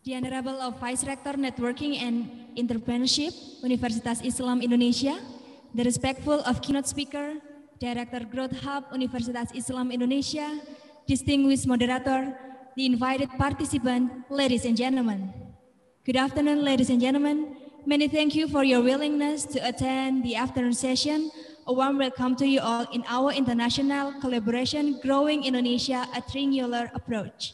The Honorable Vice Rector Networking and Entrepreneurship, Universitas Islam Indonesia, the respectful of keynote speaker, Director Growth Hub, Universitas Islam Indonesia, distinguished moderator, the invited participant, ladies and gentlemen. Good afternoon, ladies and gentlemen. Many thank you for your willingness to attend the afternoon session. A warm welcome to you all in our international collaboration, Growing Indonesia, a Triangular Approach.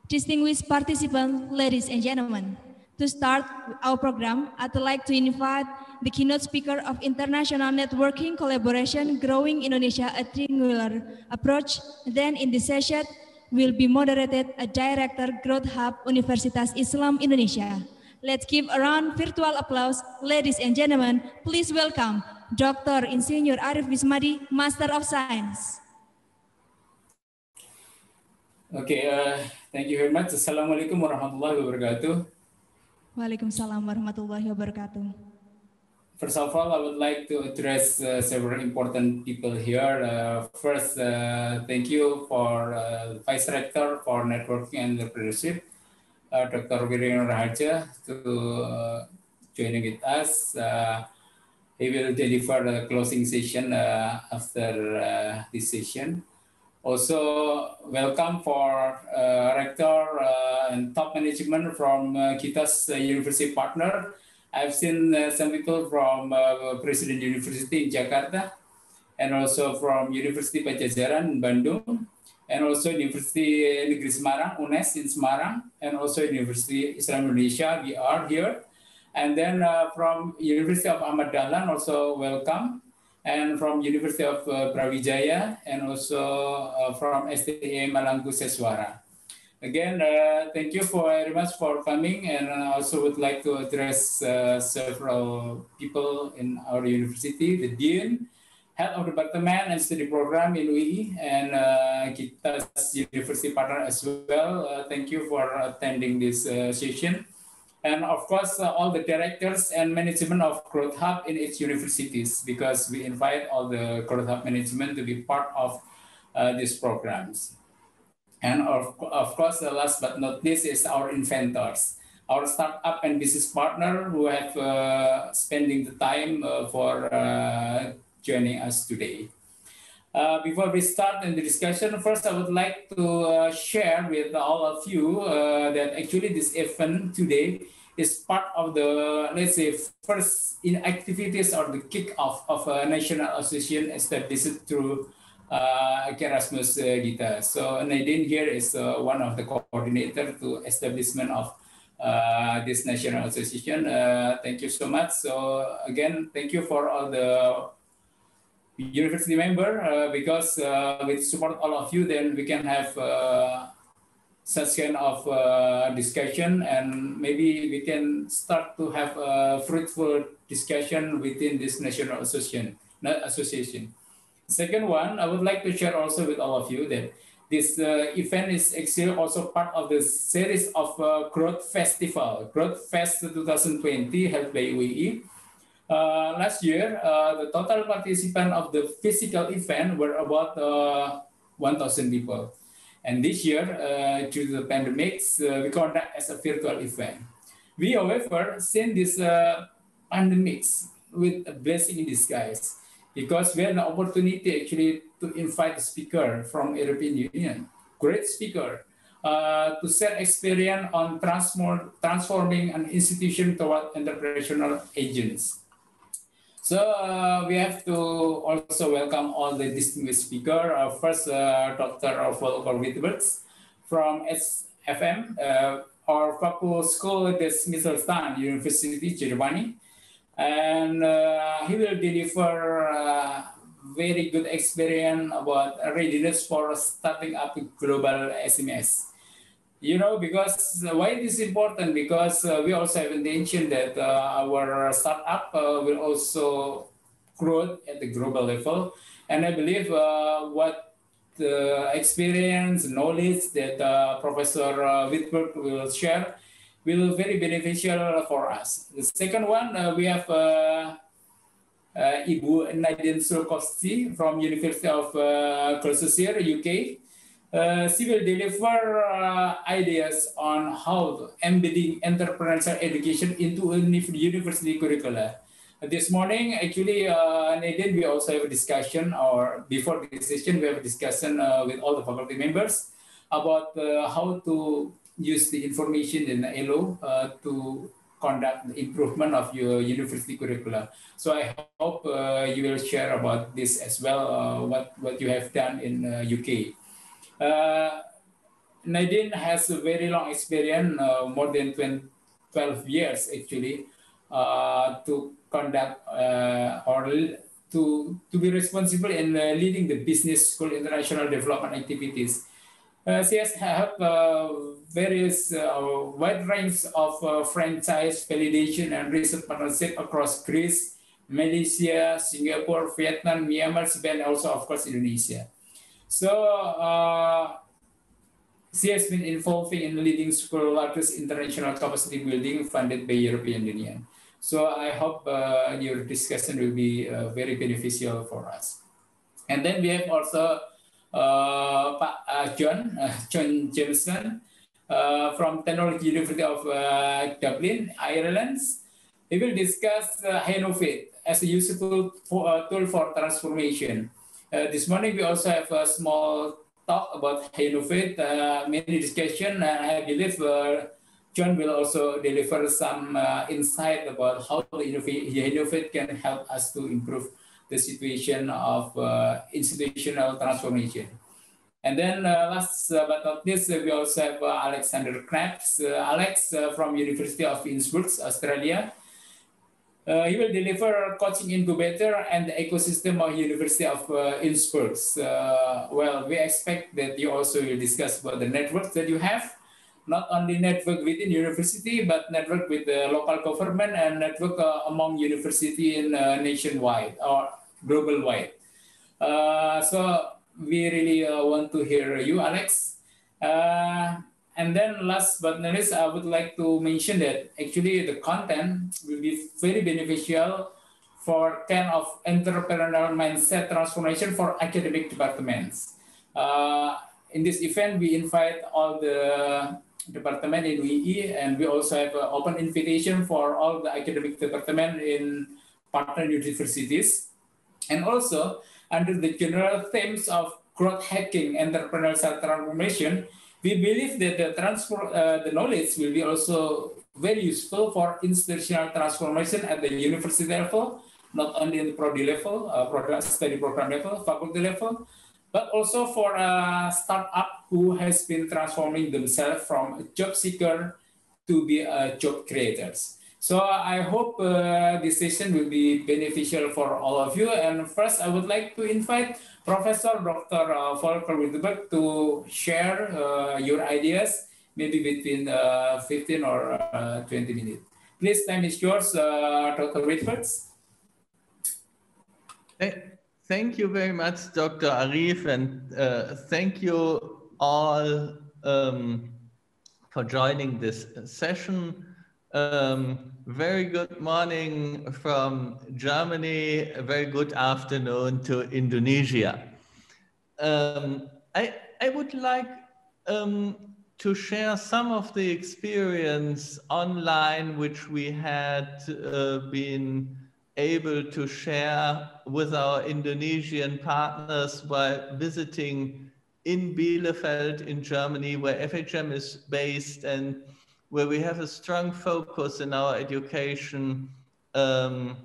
Distinguished participants, ladies and gentlemen, to start our program, I'd like to invite the keynote speaker of International Networking Collaboration, Growing Indonesia, a Triangular Approach. Then in this session, will be moderated a Director Growth Hub, Universitas Islam Indonesia. Let's give a round virtual applause, ladies and gentlemen. Please welcome Dr. Insinyur Arif Wismadi, Master of Science. Okay, thank you very much. Assalamualaikum warahmatullahi wabarakatuh. Waalaikumsalam warahmatullahi wabarakatuh. First of all, I would like to address several important people here. First, thank you for Vice Rector for Networking and Entrepreneurship, Dr. Wirino Raharja, to joining with us. He will deliver the closing session after this session. Also, welcome for Rector and top management from KITA's university partner. I've seen some people from President University in Jakarta, and also from University Pajajaran, Bandung, and also University Negeri Semarang, UNES in Semarang, and also University Islam Indonesia, we are here. And then from University of Ahmad Dahlan, also welcome. And from University of Brawijaya, and also from STE Malanggu Seswara. Again, thank you very much for coming, and I also would like to address several people in our university, the Dean, Head of Department and Study Program in UI, and KITA's university partner as well. Thank you for attending this session. And of course, all the directors and management of Growth Hub in its universities, because we invite all the Growth Hub management to be part of these programs. And of course, last but not least is our inventors, our startup and business partner who have spending the time for joining us today. Before we start in the discussion, first I would like to share with all of you that actually this event today is part of the, let's say, first in activities or the kick-off of a national association established through Erasmus Gita. So Nadine here is one of the coordinators to establishment of this national association. Thank you so much. So again, thank you for all the university member, because with support all of you, then we can have such kind of discussion, and maybe we can start to have a fruitful discussion within this national association. Second one, I would like to share also with all of you that this event is actually also part of the series of Growth Festival, Growth Fest 2020 held by UII. Last year, the total participants of the physical event were about 1,000 people. And this year, due to the pandemic, we conduct as a virtual event. We, however, seen this pandemic with a blessing in disguise, because we had an opportunity actually to invite a speaker from European Union, great speaker, to share experience on transforming an institution toward entrepreneurial agents. So we have to also welcome all the distinguished speakers. First, Dr. Volker Wittbergs from SFM, or Faku School des Mittelstand University, Germany. And he will deliver very good experience about readiness for starting up global SMS. You know, because why it is important? Because we also have intention that our startup will also grow at the global level. And I believe what the experience, knowledge that Professor Wittberg will share will be very beneficial for us. The second one, we have Ibu Nadine Sulkowski from University of Gloucestershire, UK. She will deliver ideas on how embedding entrepreneurial education into a university curricula. This morning, actually, Nadine, we also have a discussion, or before this session, we have a discussion with all the faculty members about how to use the information in the ELO to conduct the improvement of your university curricula. So I hope you will share about this as well, what you have done in UK. Uh, Nadine has a very long experience, more than 12 years actually, to conduct or to be responsible in leading the business school international development activities. She has helped various wide range of franchise validation and research partnership across Greece, Malaysia, Singapore, Vietnam, Myanmar, Spain, also of course Indonesia. So she has been involving in leading school largest international capacity building funded by European Union. So I hope your discussion will be very beneficial for us. And then we have also John Jameson from Technology University of Dublin, Ireland. He will discuss Innovate as a useful tool for transformation. This morning we also have a small talk about Innovate, many discussion. I believe John will also deliver some insight about how the Innovate can help us to improve the situation of institutional transformation. And then last but not least, we also have Alexander Knaps. Alex from University of Innsbruck, Australia. He will deliver coaching incubator and the ecosystem of University of Innsbruck. Well, we expect that you also will discuss about the networks that you have, not only network within university, but network with the local government and network among university in nationwide or global wide. So we really want to hear you, Alex. And then last but not least, I would like to mention that actually the content will be very beneficial for kind of entrepreneurial mindset transformation for academic departments. In this event, we invite all the department in UE, and we also have an open invitation for all the academic department in partner universities. And also, under the general themes of growth hacking, entrepreneurial transformation, we believe that the knowledge will be also very useful for institutional transformation at the university level, not only in the prodi level, study program level, faculty level, but also for a startup who has been transforming themselves from a job seeker to be a job creators. So I hope this session will be beneficial for all of you. And first, I would like to invite Professor Dr. Volker Wittenberg to share your ideas, maybe between 15 or 20 minutes. Please, time is yours, Dr. Wittenberg. Thank you very much, Dr. Arif, and thank you all for joining this session. Very good morning from Germany, a very good afternoon to Indonesia. I would like to share some of the experience online which we had been able to share with our Indonesian partners while visiting in Bielefeld in Germany, where FHM is based and where we have a strong focus in our education in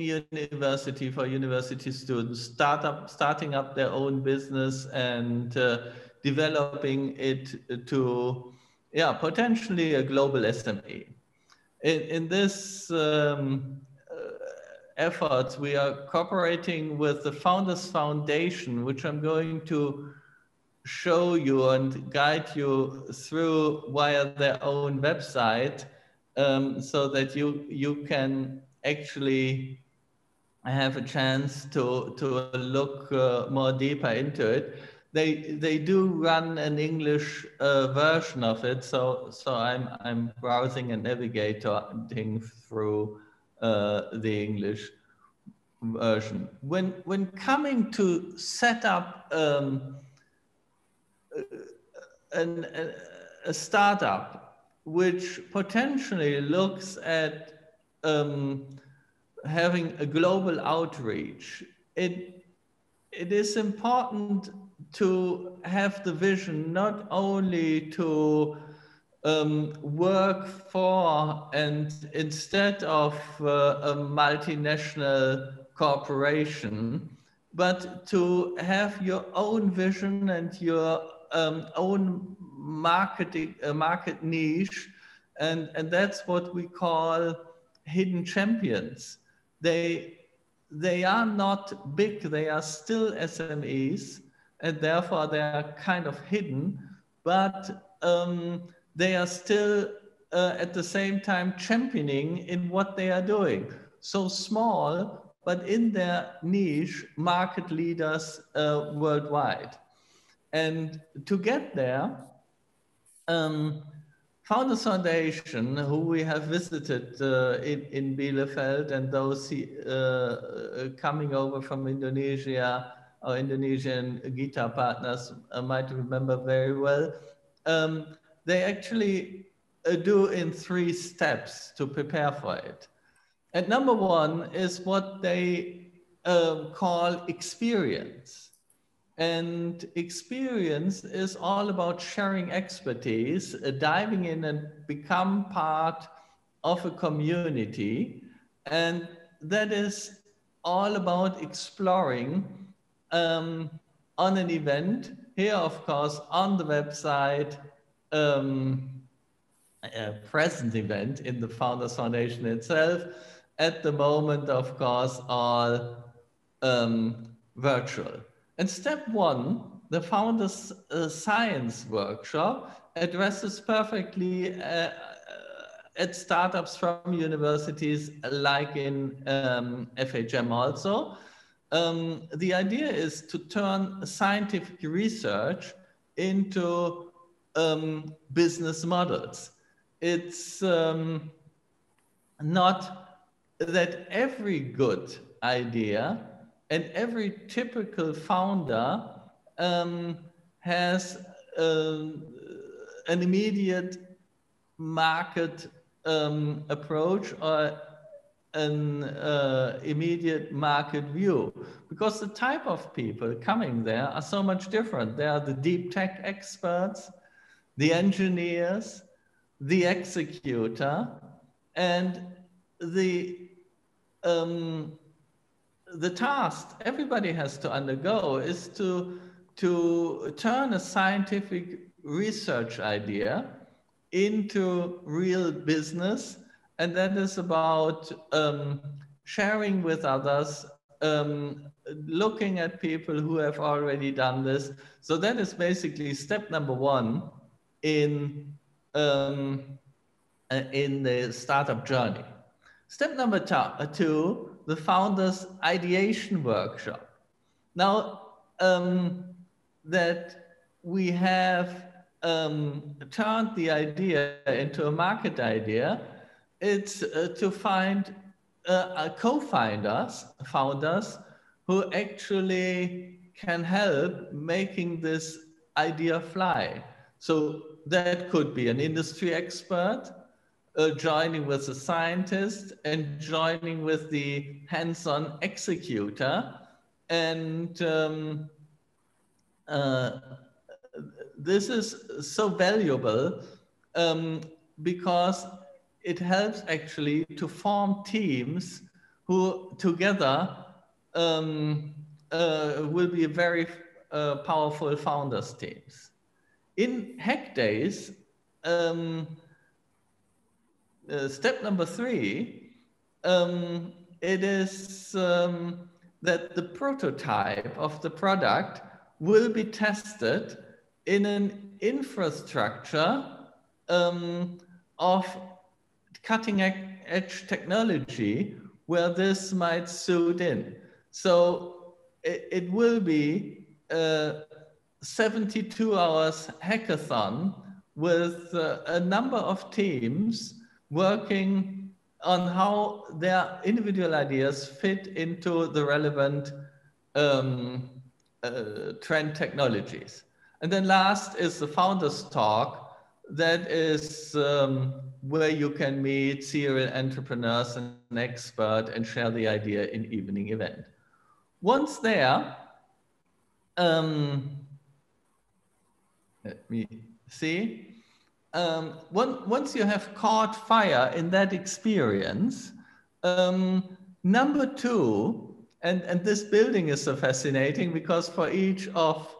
university for university students, starting up their own business and developing it to, potentially a global SME. In this efforts, we are cooperating with the Founders Foundation, which I'm going to show you and guide you through via their own website, so that you can actually have a chance to look more deeper into it. They do run an English version of it, so I'm browsing and navigating through the English version. When coming to set up a startup which potentially looks at having a global outreach, it is important to have the vision not only to work for and instead of a multinational corporation, but to have your own vision and your own market niche, and that's what we call hidden champions. They are not big, they are still SMEs, and therefore they are kind of hidden, but they are still at the same time championing in what they are doing. So small, but in their niche, market leaders worldwide. And to get there, Founders Foundation, who we have visited in Bielefeld, and those coming over from Indonesia, our Indonesian guitar partners might remember very well, they actually do in 3 steps to prepare for it. And number 1 is what they call experience. And experience is all about sharing expertise, diving in and become part of a community. And that is all about exploring on an event. Here, of course, on the website, a present event in the Founders Foundation itself. At the moment, of course, all virtual. And step 1, the Founders Science Workshop, addresses perfectly at startups from universities like in FHM also. The idea is to turn scientific research into business models. It's not that every good idea and every typical founder has an immediate market approach or an immediate market view, because the type of people coming there are so much different. They are the deep tech experts, the engineers, the executor, and the task everybody has to undergo is to turn a scientific research idea into real business, and that is about sharing with others, looking at people who have already done this. So that is basically step number 1 in the startup journey. Step number 2, the Founders Ideation Workshop. Now that we have turned the idea into a market idea, it's to find founders who actually can help making this idea fly. So that could be an industry expert, joining with a scientist and joining with the hands-on executor. And this is so valuable because it helps actually to form teams who together will be very powerful founders teams. In Hack Days, step number 3, it is that the prototype of the product will be tested in an infrastructure of cutting-edge technology where this might suit in. So it will be a 72 hours hackathon with a number of teams working on how their individual ideas fit into the relevant trend technologies. And then last is the Founders Talk. That is where you can meet serial entrepreneurs and experts and share the idea in evening event. Once there, let me see. Once you have caught fire in that experience, number two, and this building is so fascinating because for each of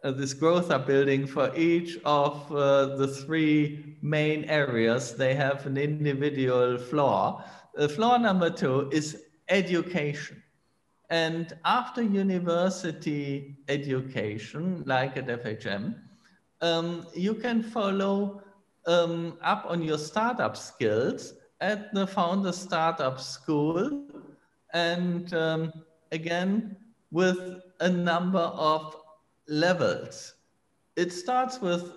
this growth up building, for each of the three main areas, they have an individual floor. Floor number two is education. And after university education, like at FHM, you can follow up on your startup skills at the Founder Startup School. And again, with a number of levels. It starts with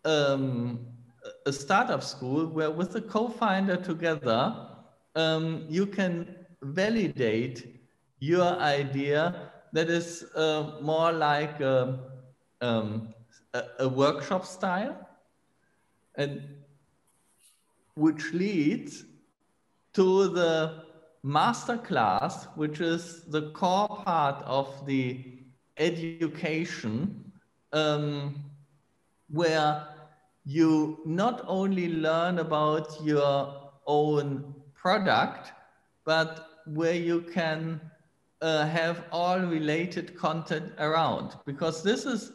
a startup school where with the co-founder together, you can validate your idea that is more like a workshop style, and which leads to the master class, which is the core part of the education, where you not only learn about your own product, but where you can have all related content around. Because this is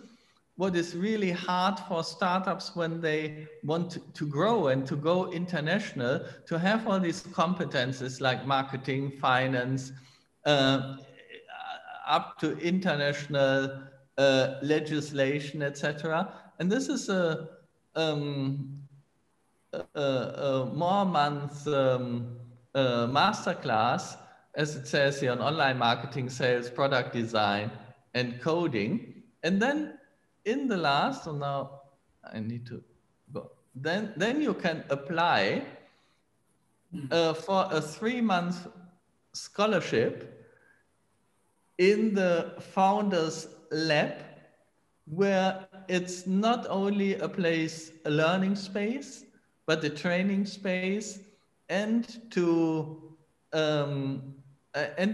what is really hard for startups when they want to grow and to go international, to have all these competences like marketing, finance, up to international legislation, etc. And this is a more-month masterclass, as it says here, on online marketing, sales, product design, and coding. And then in the last, so now I need to go. Then you can apply for a 3-month scholarship in the Founders Lab, where it's not only a learning space, but a training space, and a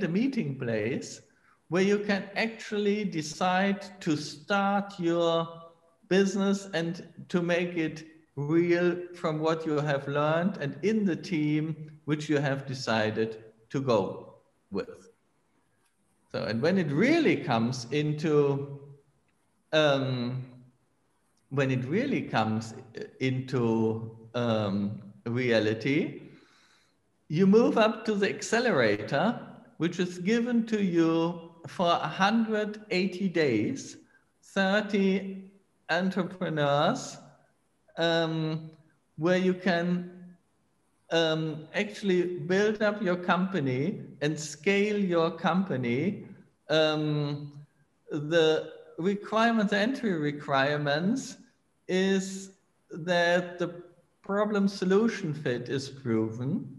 meeting place where you can actually decide to start your business and to make it real from what you have learned and in the team which you have decided to go with. So, and when it really comes into reality, you move up to the accelerator, which is given to you for 180 days, 30 entrepreneurs, where you can actually build up your company and scale your company. The requirements, entry requirements, is that the problem solution fit is proven,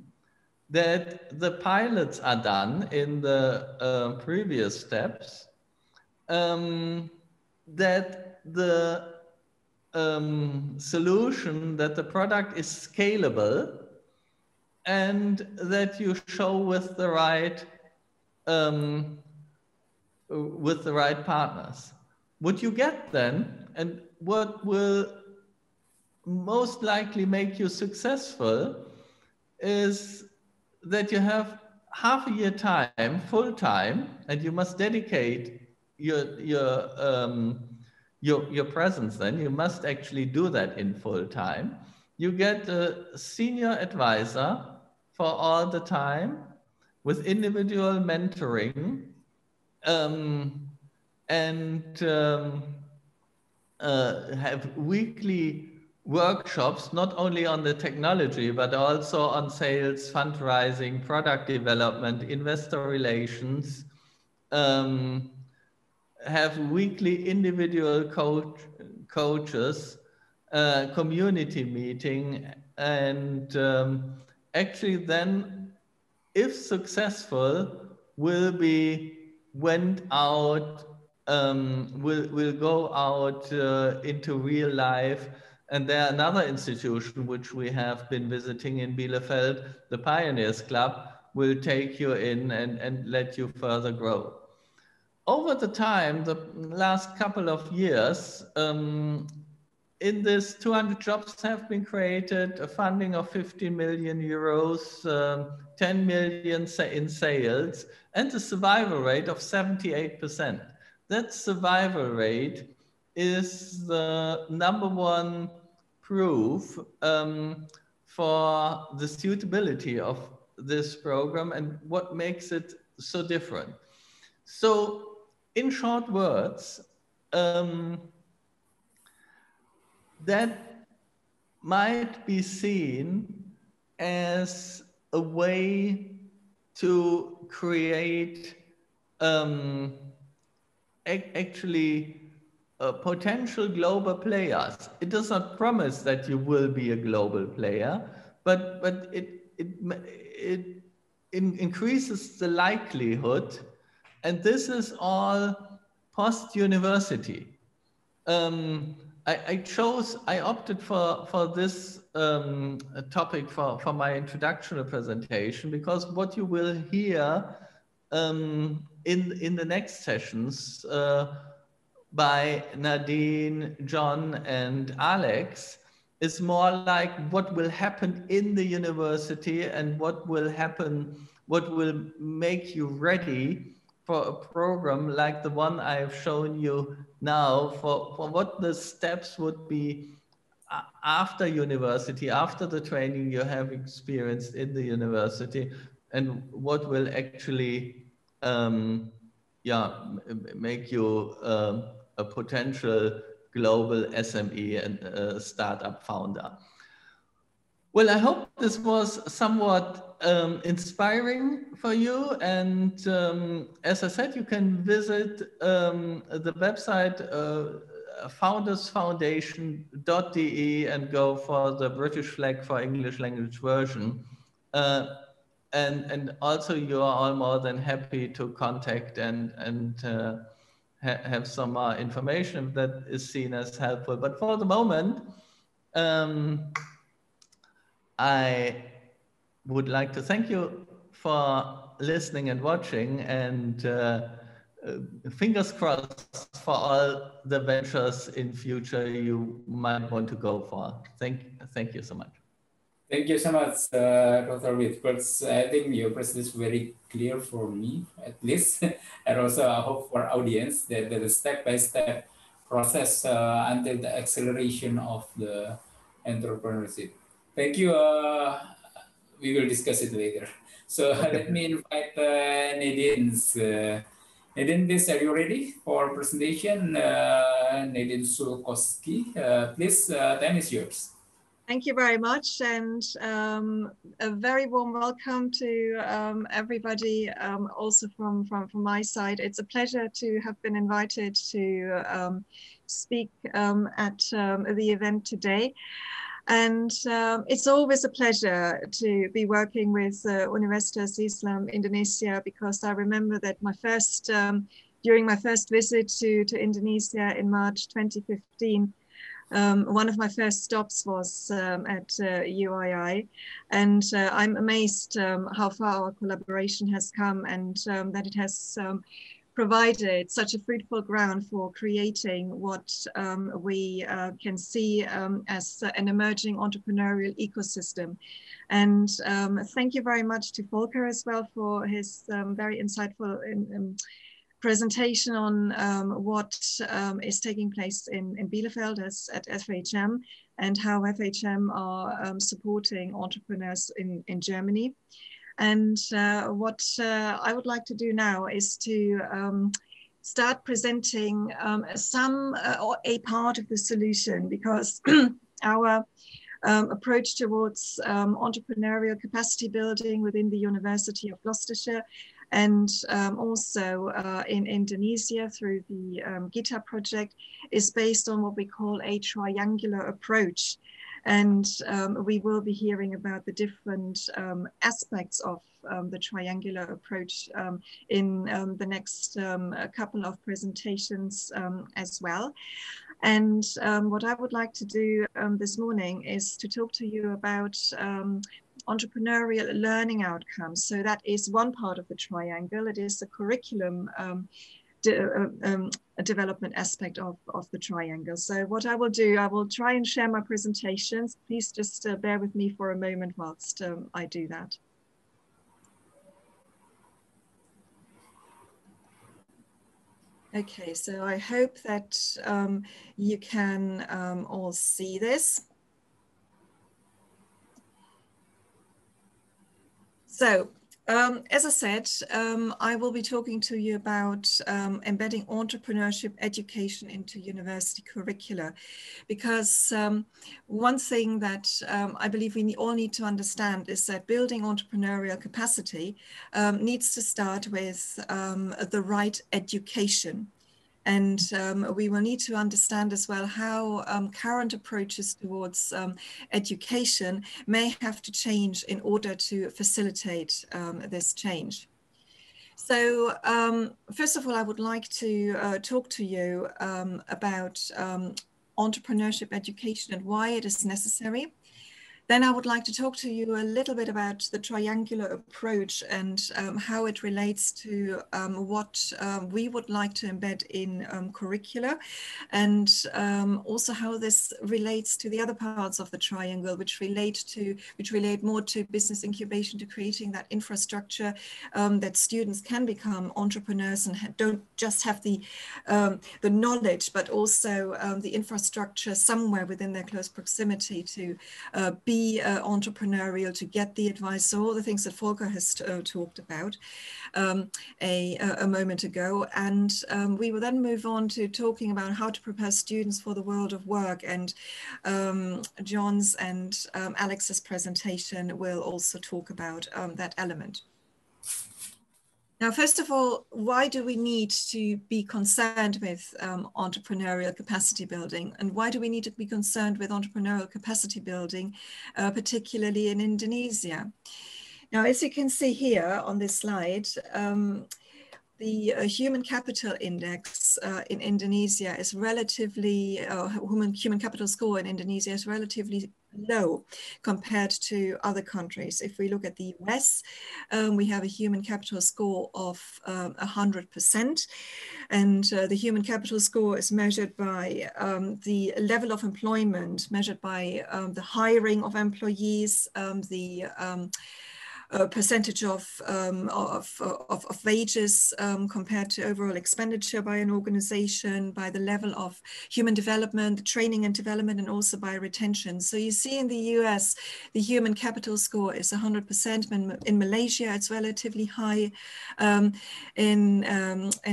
that the pilots are done in the previous steps, that the solution, that the product is scalable, and that you show with the right partners. What you get then, and what will most likely make you successful, is that you have half a year time, full time, and you must dedicate your presence then. You must actually do that in full time. You get a senior advisor for all the time with individual mentoring, and have weekly workshops, not only on the technology, but also on sales, fundraising, product development, investor relations, have weekly individual coaches, community meeting, and actually then, if successful, will be went out will go out into real life. And there another institution which we have been visiting in Bielefeld, the Pioneers Club, will take you in and let you further grow. Over the time, the last couple of years, in this 200 jobs have been created, a funding of 50 million euros, 10 million in sales, and a survival rate of 78%. That survival rate is the #1 proof for the suitability of this program and what makes it so different. So, in short words, that might be seen as a way to create actually potential global players. It does not promise that you will be a global player, but it increases the likelihood, and this is all post-university. I opted for this topic for my introductory presentation because what you will hear in the next sessions by Nadine, John, and Alex is more like what will happen in the university and what will happen, what will make you ready for a program like the one I've shown you now, for what the steps would be after university, after the training you have experienced in the university, and what will actually make you a potential global SME and startup founder. Well, I hope this was somewhat inspiring for you. And as I said, you can visit the website foundersfoundation.de and go for the British flag for English language version. And also you are all more than happy to contact and have some more information that is seen as helpful. But for the moment, I would like to thank you for listening and watching, and fingers crossed for all the ventures in future you might want to go for. Thank you so much. Thank you so much, Dr. Whitworth. I think your presentation is very clear for me, at least, and also I hope for audience that the step-by-step process until the acceleration of the entrepreneurship. Thank you. We will discuss it later. So let me invite Nadine. Nadine, please, are you ready for presentation? Nadine Sulkowski, please, time is yours. Thank you very much, and a very warm welcome to everybody, also from my side. It's a pleasure to have been invited to speak at the event today. And it's always a pleasure to be working with Universitas Islam Indonesia, because I remember that during my first visit to Indonesia in March 2015, one of my first stops was at UII, and I'm amazed how far our collaboration has come, and that it has provided such a fruitful ground for creating what we can see as an emerging entrepreneurial ecosystem. And thank you very much to Volker as well for his very insightful presentation on what is taking place in Bielefeld at FHM, and how FHM are supporting entrepreneurs in Germany. And what I would like to do now is to start presenting a part of the solution, because our approach towards entrepreneurial capacity building within the University of Gloucestershire, and also in Indonesia through the GITA project, is based on what we call a triangular approach. And we will be hearing about the different aspects of the triangular approach in the next couple of presentations as well. And what I would like to do this morning is to talk to you about entrepreneurial learning outcomes. So that is one part of the triangle. It is the curriculum development aspect of the triangle. So what I will do, I will try and share my presentations. Please just bear with me for a moment whilst I do that. Okay, so I hope that you can all see this. So, as I said, I will be talking to you about embedding entrepreneurship education into university curricula, because one thing that I believe we all need to understand is that building entrepreneurial capacity needs to start with the right education. And we will need to understand as well how current approaches towards education may have to change in order to facilitate this change. So first of all, I would like to talk to you about entrepreneurship education and why it is necessary. Then I would like to talk to you a little bit about the triangular approach and how it relates to what we would like to embed in curricula, and also how this relates to the other parts of the triangle, which relate more to business incubation, to creating that infrastructure that students can become entrepreneurs and don't just have the knowledge, but also the infrastructure somewhere within their close proximity to be entrepreneurial, to get the advice. So all the things that Volker has talked about a moment ago. And we will then move on to talking about how to prepare students for the world of work. And John's and Alex's presentation will also talk about that element. Now, first of all, why do we need to be concerned with entrepreneurial capacity building? And why do we need to be concerned with entrepreneurial capacity building, particularly in Indonesia? Now, as you can see here on this slide, the human capital index in Indonesia is relatively, human capital score in Indonesia is relatively low compared to other countries. If we look at the US, we have a human capital score of 100%. And the human capital score is measured by the level of employment, measured by the hiring of employees, the percentage of wages compared to overall expenditure by an organization, by the level of human development, training and development, and also by retention. So you see in the US, the human capital score is 100%. In Malaysia, it's relatively high in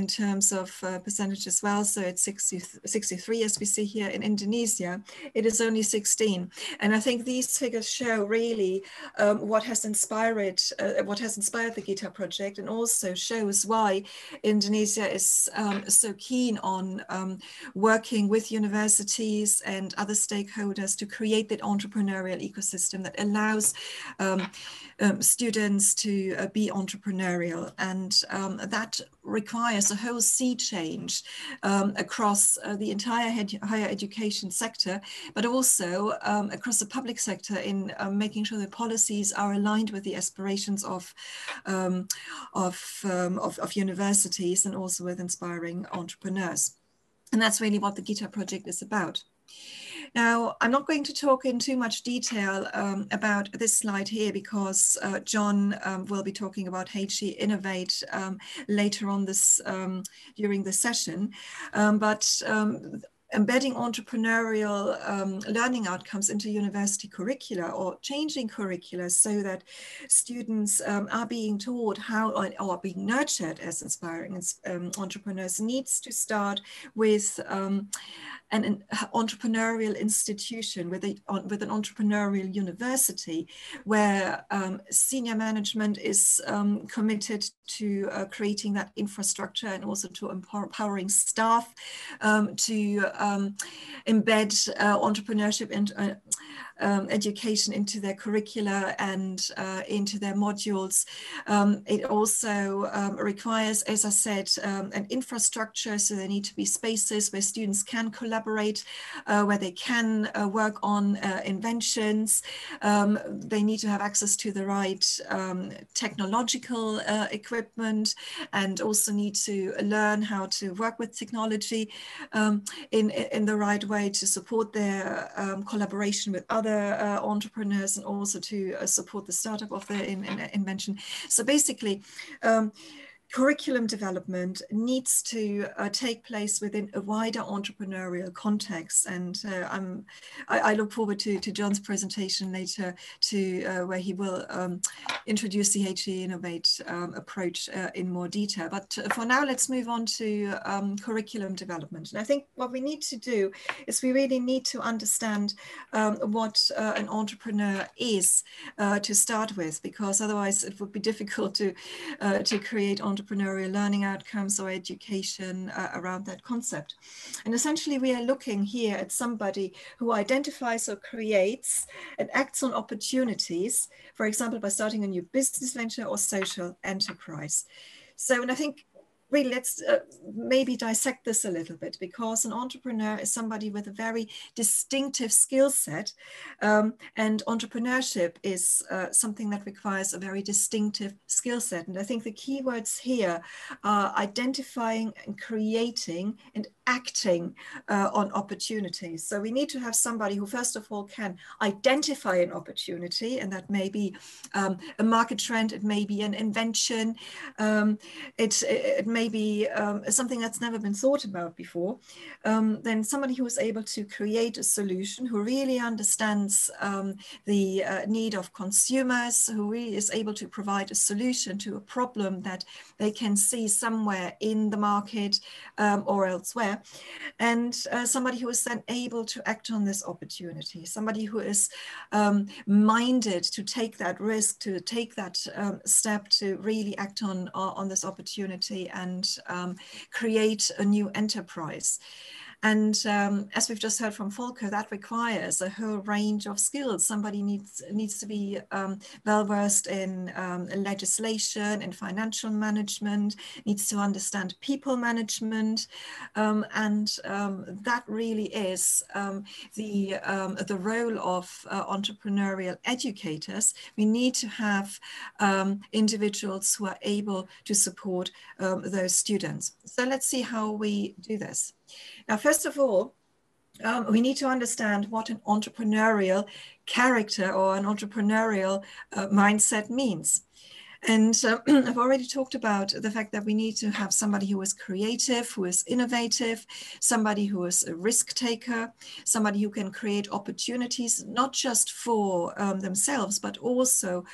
terms of percentage as well. So it's 63, as we see here. In Indonesia, it is only 16. And I think these figures show really what has inspired the GITA project, and also shows why Indonesia is so keen on working with universities and other stakeholders to create that entrepreneurial ecosystem that allows students to be entrepreneurial. And that requires a whole sea change across the entire higher education sector, but also across the public sector in making sure that policies are aligned with the aspirations of universities, and also with inspiring entrepreneurs. And that's really what the GITA project is about. Now, I'm not going to talk in too much detail about this slide here, because John will be talking about HE Innovate later on this during the session. But embedding entrepreneurial learning outcomes into university curricula, or changing curricula so that students are being taught how, or being nurtured as inspiring entrepreneurs, needs to start with an entrepreneurial institution, with an entrepreneurial university, where senior management is committed to creating that infrastructure, and also to empowering staff to embed entrepreneurship education into their curricula and into their modules. It also requires, as I said, an infrastructure, so there need to be spaces where students can collaborate, where they can work on inventions. They need to have access to the right technological equipment, and also need to learn how to work with technology in the right way to support their collaboration with other entrepreneurs, and also to support the startup of their invention. So basically, curriculum development needs to take place within a wider entrepreneurial context. And I look forward to John's presentation later, to where he will introduce the HE Innovate approach in more detail. But for now, let's move on to curriculum development. And I think what we need to do is we really need to understand what an entrepreneur is to start with, because otherwise it would be difficult to create entrepreneurial learning outcomes or education around that concept. And essentially, we are looking here at somebody who identifies or creates and acts on opportunities, for example, by starting a new business venture or social enterprise. So, and I think really let's maybe dissect this a little bit, because an entrepreneur is somebody with a very distinctive skill set, and entrepreneurship is something that requires a very distinctive skill set. And I think the key words here are identifying and creating and acting on opportunities. So we need to have somebody who, first of all, can identify an opportunity, and that may be a market trend, it may be an invention, it may be something that's never been thought about before. Then somebody who is able to create a solution, who really understands the need of consumers, who really is able to provide a solution to a problem that they can see somewhere in the market or elsewhere. And somebody who is then able to act on this opportunity, somebody who is minded to take that risk, to take that step to really act on this opportunity and create a new enterprise. And as we've just heard from Volker, that requires a whole range of skills. Somebody needs to be well-versed in legislation, in financial management, needs to understand people management. And that really is the role of entrepreneurial educators. We need to have individuals who are able to support those students. So let's see how we do this. Now, first of all, we need to understand what an entrepreneurial character or an entrepreneurial mindset means. And I've already talked about the fact that we need to have somebody who is creative, who is innovative, somebody who is a risk taker, somebody who can create opportunities, not just for themselves, but also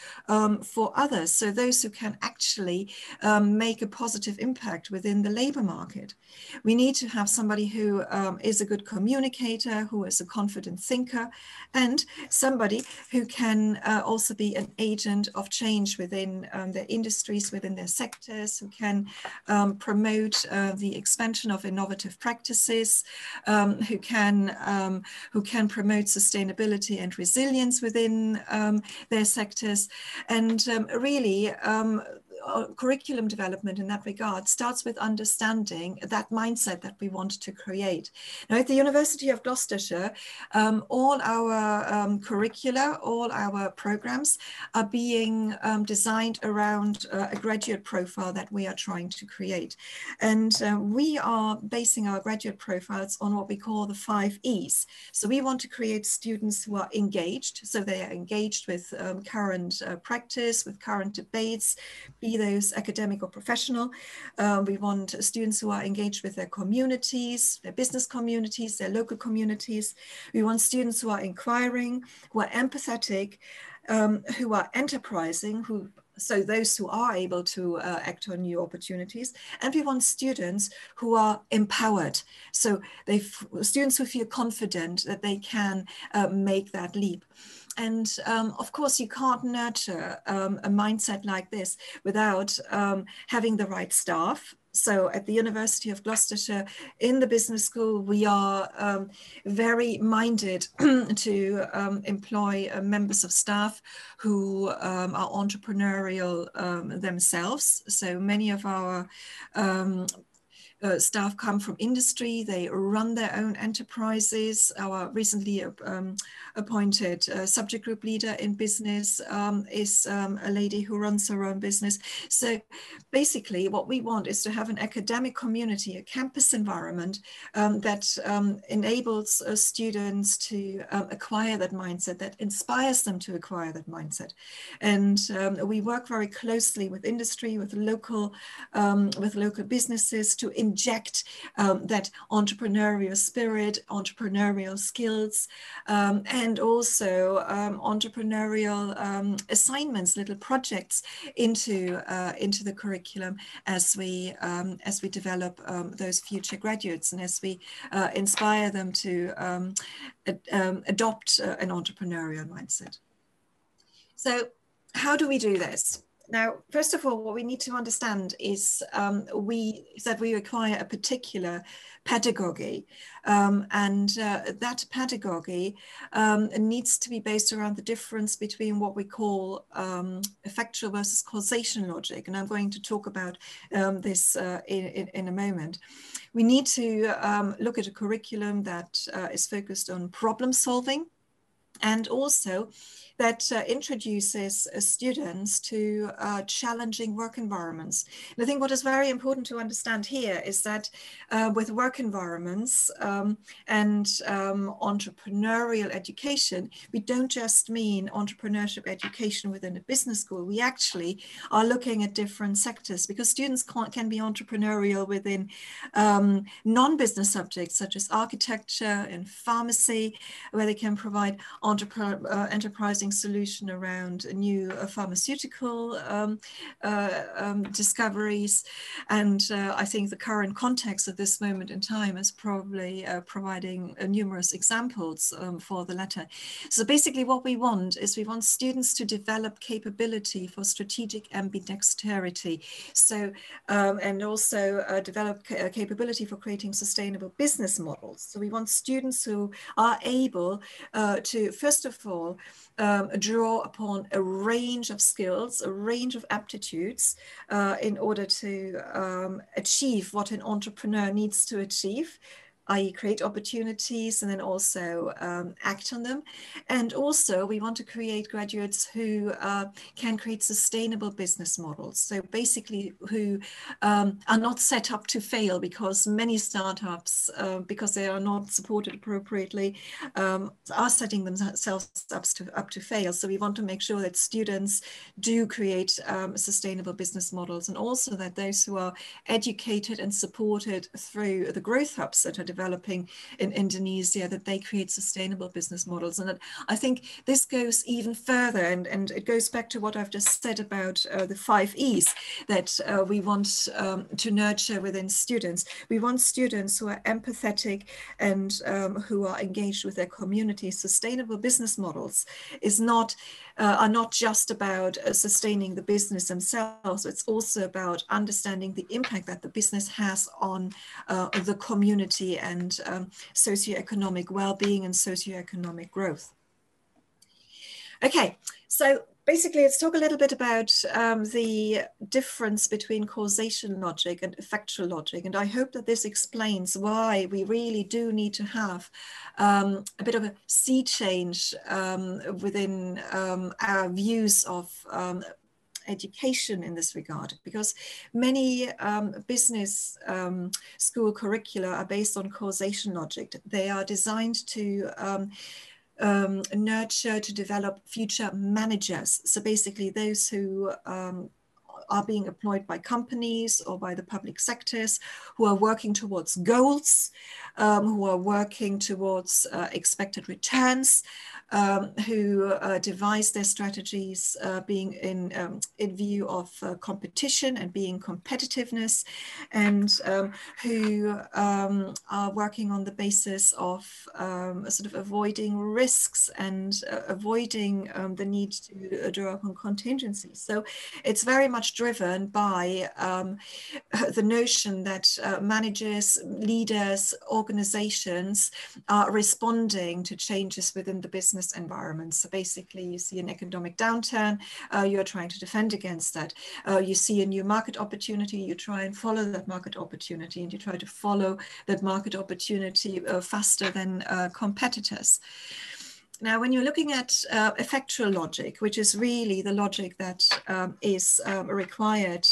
for others. So those who can actually make a positive impact within the labor market. We need to have somebody who is a good communicator, who is a confident thinker, and somebody who can also be an agent of change within their industries, within their sectors, who can promote the expansion of innovative practices, who can promote sustainability and resilience within their sectors. And really, curriculum development in that regard starts with understanding that mindset that we want to create. Now, at the University of Gloucestershire, all our curricula, all our programs are being designed around a graduate profile that we are trying to create. And we are basing our graduate profiles on what we call the 5 E's. So we want to create students who are engaged. So they are engaged with current practice, with current debates, be those academic or professional. We want students who are engaged with their communities, their business communities, their local communities. We want students who are inquiring, who are empathetic, who are enterprising, so those who are able to act on new opportunities. And we want students who are empowered. So students who feel confident that they can make that leap. And of course, you can't nurture a mindset like this without having the right staff, So at the University of Gloucestershire, in the business school, we are very minded to employ members of staff who are entrepreneurial themselves. So many of our staff come from industry, they run their own enterprises. Our recently appointed subject group leader in business is a lady who runs her own business. So basically what we want is to have an academic community, a campus environment that enables students to acquire that mindset, that inspires them to acquire that mindset. And we work very closely with industry, with local businesses to inject that entrepreneurial spirit, entrepreneurial skills, and also entrepreneurial assignments, little projects into the curriculum as we develop those future graduates, and as we inspire them to adopt an entrepreneurial mindset. So how do we do this? Now, first of all, what we need to understand is that we require a particular pedagogy, and that pedagogy needs to be based around the difference between what we call effectual versus causation logic. And I'm going to talk about this in a moment. We need to look at a curriculum that is focused on problem solving, and also that introduces students to challenging work environments. And I think what is very important to understand here is that with work environments and entrepreneurial education, we don't just mean entrepreneurship education within a business school. We actually are looking at different sectors, because students can be entrepreneurial within non-business subjects such as architecture and pharmacy, where they can provide enterprising solution around new pharmaceutical discoveries. And I think the current context of this moment in time is probably providing numerous examples for the latter. So basically what we want is we want students to develop capability for strategic ambidexterity. So, and also develop capability for creating sustainable business models. So we want students who are able to, first of all, draw upon a range of skills, a range of aptitudes in order to achieve what an entrepreneur needs to achieve, i.e. create opportunities and then also act on them. And also we want to create graduates who can create sustainable business models. So basically who are not set up to fail, because many startups, because they are not supported appropriately, are setting themselves up to fail. So we want to make sure that students do create sustainable business models, and also that those who are educated and supported through the growth hubs that are developing in Indonesia, that they create sustainable business models. And I think this goes even further, and it goes back to what I've just said about the 5 E's that we want to nurture within students. We want students who are empathetic and who are engaged with their community. Sustainable business models are not just about sustaining the business themselves. It's also about understanding the impact that the business has on the community and socioeconomic well-being and socioeconomic growth. Okay, so basically, let's talk a little bit about the difference between causation logic and effectual logic. And I hope that this explains why we really do need to have a bit of a sea change within our views of education in this regard, because many business school curricula are based on causation logic. They are designed to nurture, to develop future managers. So basically those who are being employed by companies or by the public sectors, who are working towards goals, who are working towards expected returns, who devise their strategies being in view of competition and being competitiveness, and who are working on the basis of sort of avoiding risks and avoiding the need to draw upon contingencies. So it's very much driven by the notion that managers, leaders, organizations are responding to changes within the business environment. So basically you see an economic downturn, you're trying to defend against that. You see a new market opportunity, you try and follow that market opportunity, and you try to follow that market opportunity faster than competitors. Now, when you're looking at effectual logic, which is really the logic that is required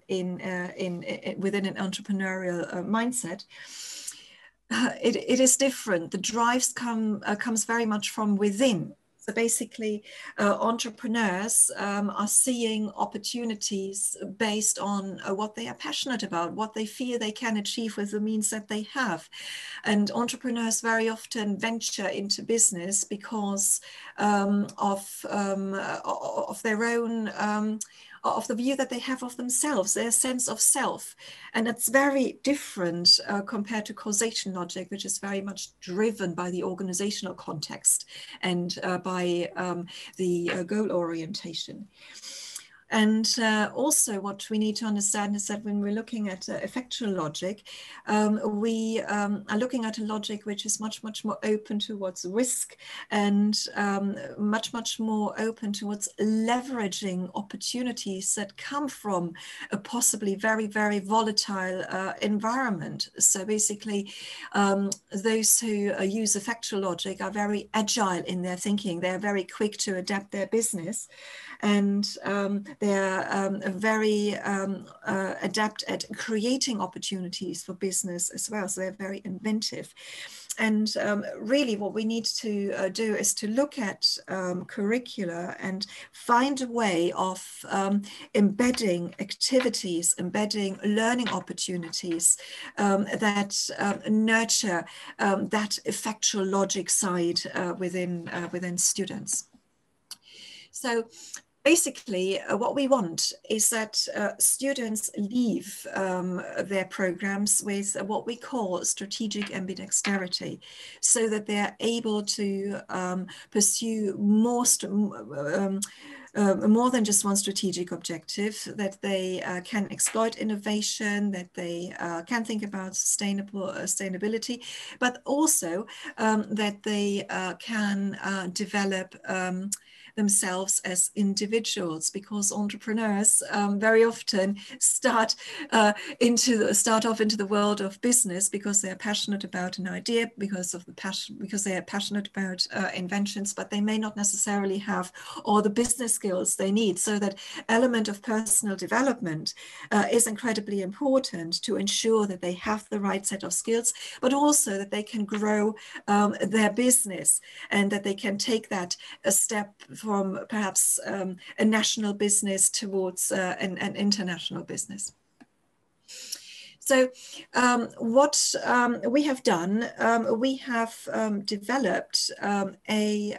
within an entrepreneurial mindset, it is different. The drives comes very much from within. So basically, entrepreneurs are seeing opportunities based on what they are passionate about, what they feel they can achieve with the means that they have. And entrepreneurs very often venture into business because of their own of the view that they have of themselves, their sense of self. And it's very different compared to causation logic, which is very much driven by the organizational context and by the goal orientation. And also what we need to understand is that when we're looking at effectual logic, we are looking at a logic which is much, much more open towards risk and much more open towards leveraging opportunities that come from a possibly very, very volatile environment. So basically, those who use effectual logic are very agile in their thinking. They're very quick to adapt their business. And they're very adept at creating opportunities for business as well. So they're very inventive. And really what we need to do is to look at curricula and find a way of embedding activities, embedding learning opportunities that nurture that effectual logic side within students. So basically, what we want is that students leave their programs with what we call strategic ambidexterity, so that they're able to pursue more than just one strategic objective, that they can exploit innovation, that they can think about sustainability, but also that they can develop themselves as individuals, because entrepreneurs very often start off into the world of business because they're passionate about an idea, because they are passionate about inventions, but they may not necessarily have all the business skills they need. So that element of personal development is incredibly important to ensure that they have the right set of skills, but also that they can grow their business and that they can take that a step from perhaps a national business towards an international business. So what we have done, we have developed a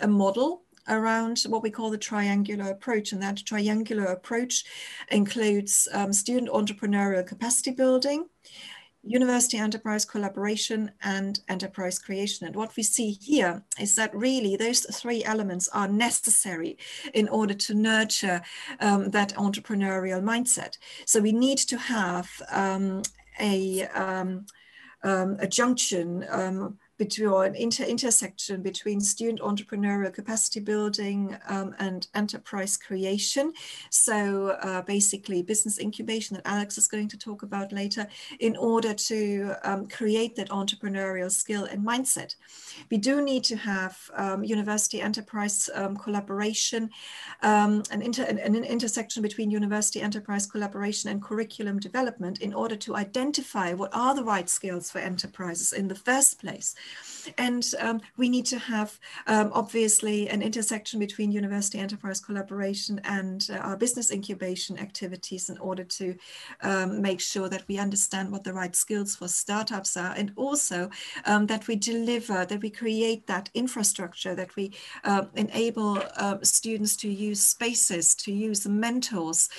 model around what we call the triangular approach, and that triangular approach includes student entrepreneurial capacity building, university enterprise collaboration, and enterprise creation. And what we see here is that really those three elements are necessary in order to nurture that entrepreneurial mindset. So we need to have a junction between intersection between student entrepreneurial capacity building and enterprise creation. So basically business incubation that Alex is going to talk about later, in order to create that entrepreneurial skill and mindset. We do need to have university enterprise collaboration, an intersection between university enterprise collaboration and curriculum development, in order to identify what are the right skills for enterprises in the first place. And we need to have, obviously, an intersection between university enterprise collaboration and our business incubation activities in order to make sure that we understand what the right skills for startups are, and also that we deliver, that we create that infrastructure, that we enable students to use spaces, to use mentors,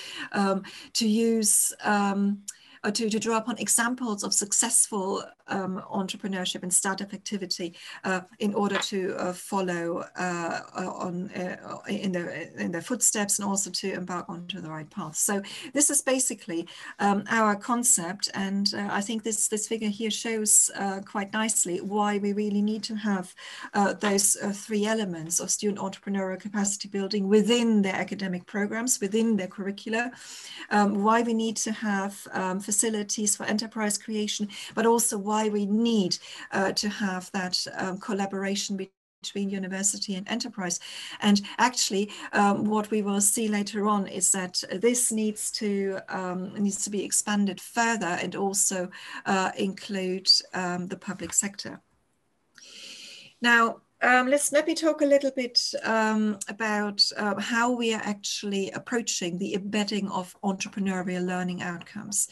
to use to draw upon examples of successful entrepreneurship and startup activity in order to follow in their footsteps, and also to embark onto the right path. So this is basically our concept, and I think this figure here shows quite nicely why we really need to have those three elements of student entrepreneurial capacity building within their academic programs, within their curricula, why we need to have facilities for enterprise creation, but also why we need to have that collaboration between university and enterprise. And actually, what we will see later on is that this needs to be expanded further and also include the public sector. Now, let me talk a little bit about how we are actually approaching the embedding of entrepreneurial learning outcomes.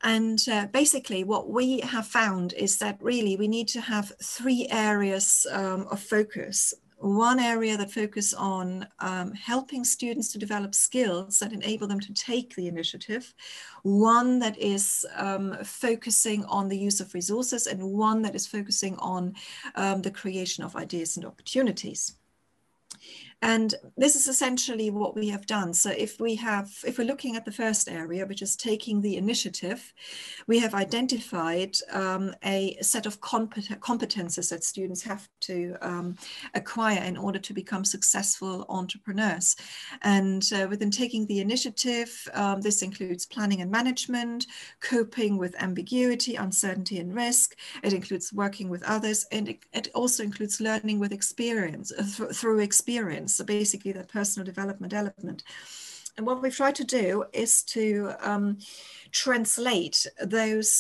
And basically what we have found is that really we need to have three areas of focus. One area that focuses on helping students to develop skills that enable them to take the initiative, one that is focusing on the use of resources, and one that is focusing on the creation of ideas and opportunities. And this is essentially what we have done. So if we're looking at the first area, which is taking the initiative, we have identified a set of competences that students have to acquire in order to become successful entrepreneurs. And within taking the initiative, this includes planning and management, coping with ambiguity, uncertainty, and risk. It includes working with others, and it also includes learning with experience, through experience. So basically that personal development element. And what we've tried to do is to translate those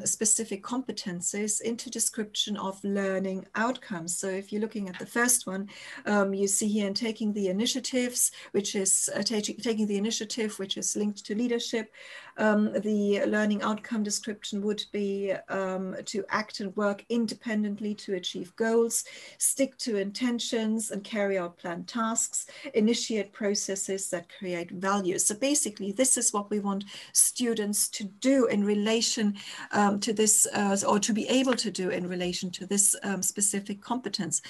specific competencies into description of learning outcomes. So if you're looking at the first one, you see here in taking the initiatives, which is taking the initiative, which is linked to leadership. The learning outcome description would be to act and work independently to achieve goals, stick to intentions and carry out planned tasks, initiate processes that create value. So basically, this is what we want students to do in relation to this, or to be able to do in relation to this specific competence.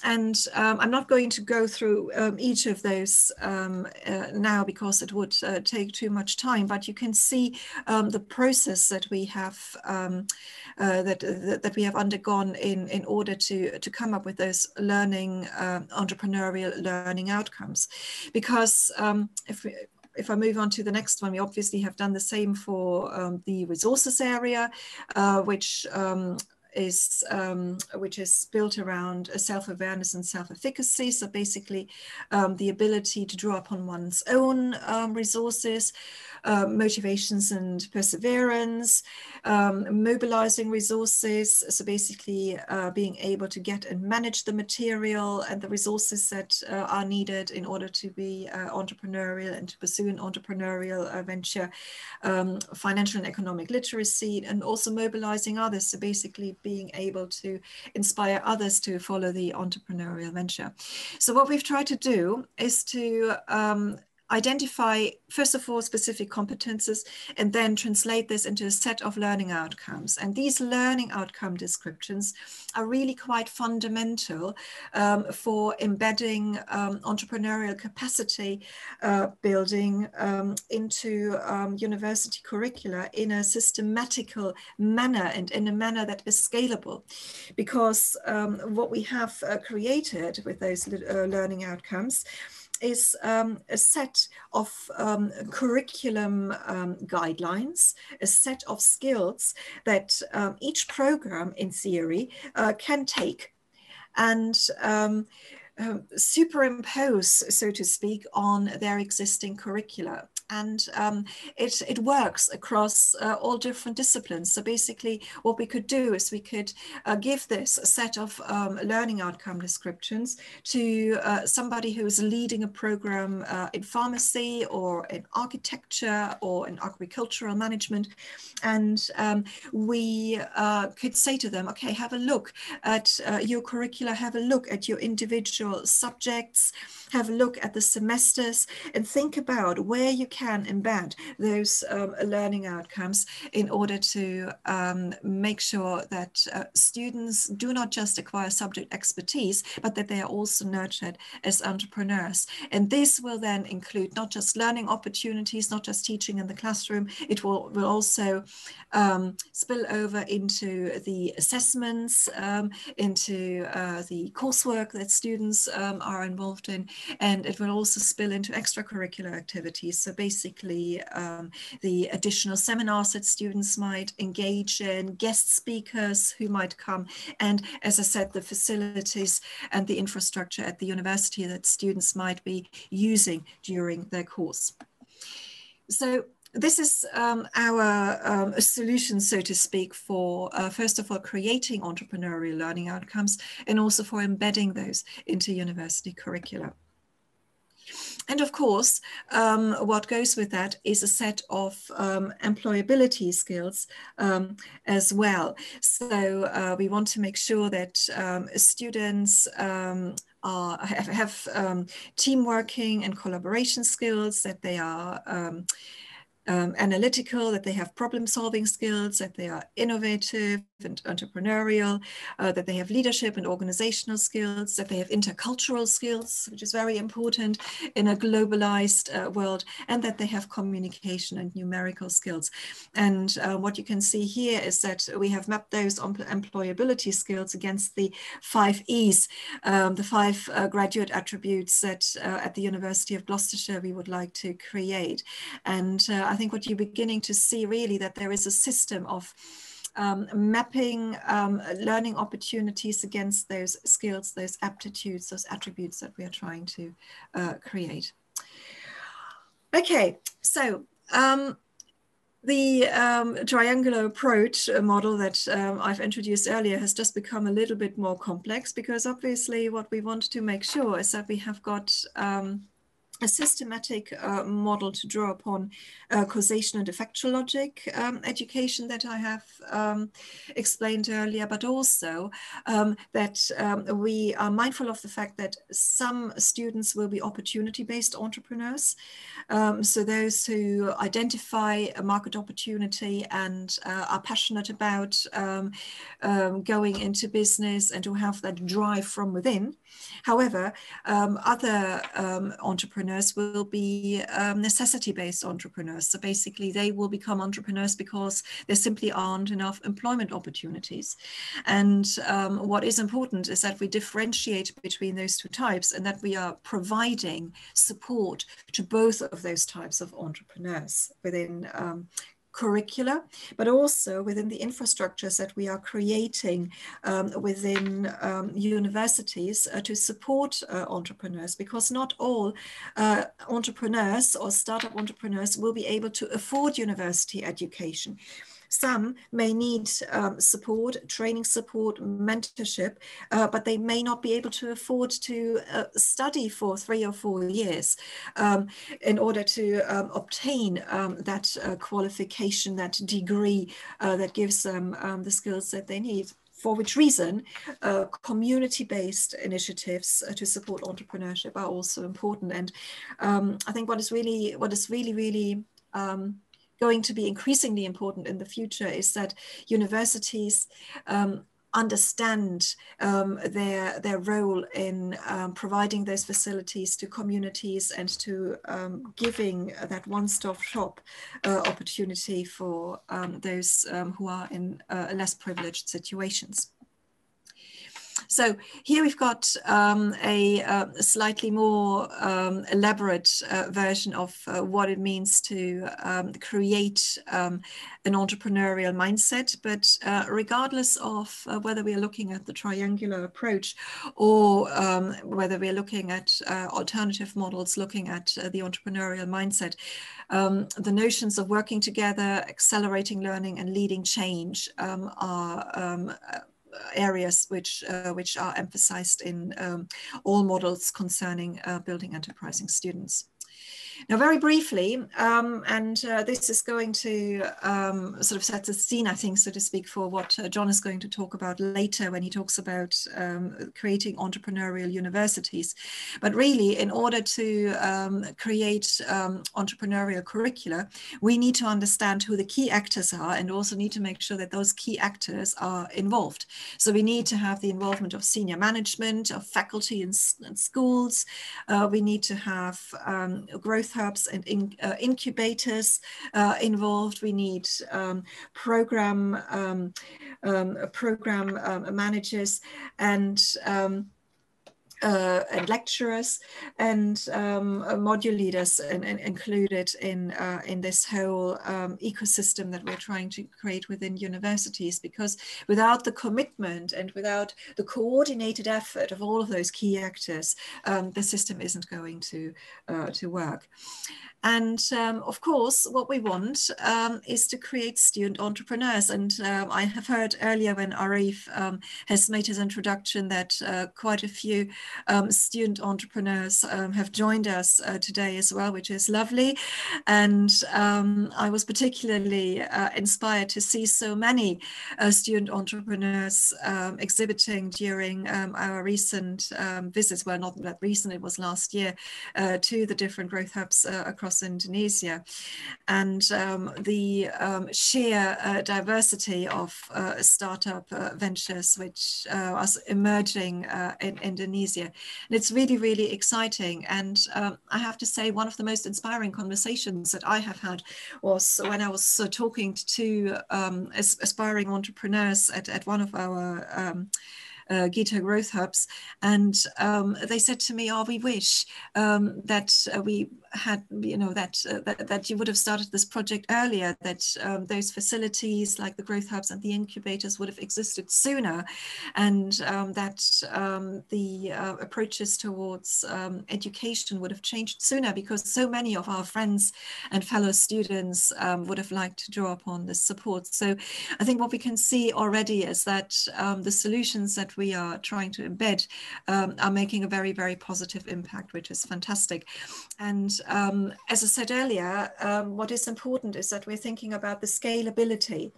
And I'm not going to go through each of those now because it would take too much time, but you can see the process that we have that we have undergone in order to come up with those learning entrepreneurial learning outcomes. Because if I move on to the next one, we obviously have done the same for the resources area, which is built around self-awareness and self-efficacy. So basically the ability to draw upon one's own resources, motivations and perseverance, mobilizing resources. So basically being able to get and manage the material and the resources that are needed in order to be entrepreneurial and to pursue an entrepreneurial venture, financial and economic literacy, and also mobilizing others. So basically being able to inspire others to follow the entrepreneurial venture. So what we've tried to do is to identify, first of all, specific competences, and then translate this into a set of learning outcomes. And these learning outcome descriptions are really quite fundamental for embedding entrepreneurial capacity building into university curricula in a systematical manner and in a manner that is scalable. Because what we have created with those learning outcomes is a set of curriculum guidelines, a set of skills that each program in theory can take and superimpose, so to speak, on their existing curricula. And it works across all different disciplines. So basically what we could do is we could give this set of learning outcome descriptions to somebody who is leading a program in pharmacy or in architecture or in agricultural management. And we could say to them, okay, have a look at your curricula, have a look at your individual subjects, have a look at the semesters, and think about where you can embed those learning outcomes in order to make sure that students do not just acquire subject expertise, but that they are also nurtured as entrepreneurs. And this will then include not just learning opportunities, not just teaching in the classroom, it will also spill over into the assessments, into the coursework that students are involved in, and it will also spill into extracurricular activities. So basically the additional seminars that students might engage in, guest speakers who might come, and as I said, the facilities and the infrastructure at the university that students might be using during their course. So this is our solution, so to speak, for first of all, creating entrepreneurial learning outcomes, and also for embedding those into university curricula. And of course, what goes with that is a set of employability skills as well. So we want to make sure that students have team working and collaboration skills, that they are analytical, that they have problem-solving skills, that they are innovative and entrepreneurial, that they have leadership and organizational skills, that they have intercultural skills, which is very important in a globalized world, and that they have communication and numerical skills. And what you can see here is that we have mapped those employability skills against the 5 E's, the 5 graduate attributes that at the University of Gloucestershire we would like to create. And I think what you're beginning to see really that there is a system of mapping learning opportunities against those skills, those aptitudes, those attributes that we are trying to create. Okay, so the triangular approach model that I've introduced earlier has just become a little bit more complex, because obviously what we want to make sure is that we have got a systematic model to draw upon causation and effectual logic education that I have explained earlier, but also that we are mindful of the fact that some students will be opportunity-based entrepreneurs. So those who identify a market opportunity and are passionate about going into business and who have that drive from within. However, other entrepreneurs will be necessity-based entrepreneurs. So basically they will become entrepreneurs because there simply aren't enough employment opportunities. And what is important is that we differentiate between those two types, and that we are providing support to both of those types of entrepreneurs within curricula, but also within the infrastructures that we are creating within universities to support entrepreneurs, because not all entrepreneurs or startup entrepreneurs will be able to afford university education. Some may need support, training support, mentorship, but they may not be able to afford to study for 3 or 4 years in order to obtain that qualification, that degree that gives them the skills that they need. For which reason, community-based initiatives to support entrepreneurship are also important. And I think what is really going to be increasingly important in the future is that universities understand their role in providing those facilities to communities and to giving that one-stop shop opportunity for those who are in less privileged situations. So here we've got a slightly more elaborate version of what it means to create an entrepreneurial mindset. But regardless of whether we are looking at the triangular approach or whether we are looking at alternative models, looking at the entrepreneurial mindset, the notions of working together, accelerating learning and leading change are areas which are emphasized in all models concerning building enterprising students. Now, very briefly, this is going to sort of set the scene, I think, so to speak, for what John is going to talk about later when he talks about creating entrepreneurial universities. But really, in order to create entrepreneurial curricula, we need to understand who the key actors are and also need to make sure that those key actors are involved. So we need to have the involvement of senior management, of faculty in schools. We need to have growth hubs and incubators involved. We need program managers and lecturers and module leaders included in this whole ecosystem that we're trying to create within universities, because without the commitment and without the coordinated effort of all of those key actors, the system isn't going to work. And of course, what we want is to create student entrepreneurs. And I have heard earlier when Arif has made his introduction that quite a few student entrepreneurs have joined us today as well, which is lovely. And I was particularly inspired to see so many student entrepreneurs exhibiting during our recent visits, well, not that recent, it was last year, to the different growth hubs across Indonesia. And the sheer diversity of startup ventures which are emerging in Indonesia. And it's really, really exciting. And I have to say, one of the most inspiring conversations that I have had was when I was talking to aspiring entrepreneurs at one of our Gita growth hubs, and they said to me, "Oh, we wish that we had, that you would have started this project earlier, that those facilities like the growth hubs and the incubators would have existed sooner, and that the approaches towards education would have changed sooner, because so many of our friends and fellow students would have liked to draw upon this support." So I think what we can see already is that the solutions that we are trying to embed are making a very, very positive impact, which is fantastic. And as I said earlier, what is important is that we're thinking about the scalability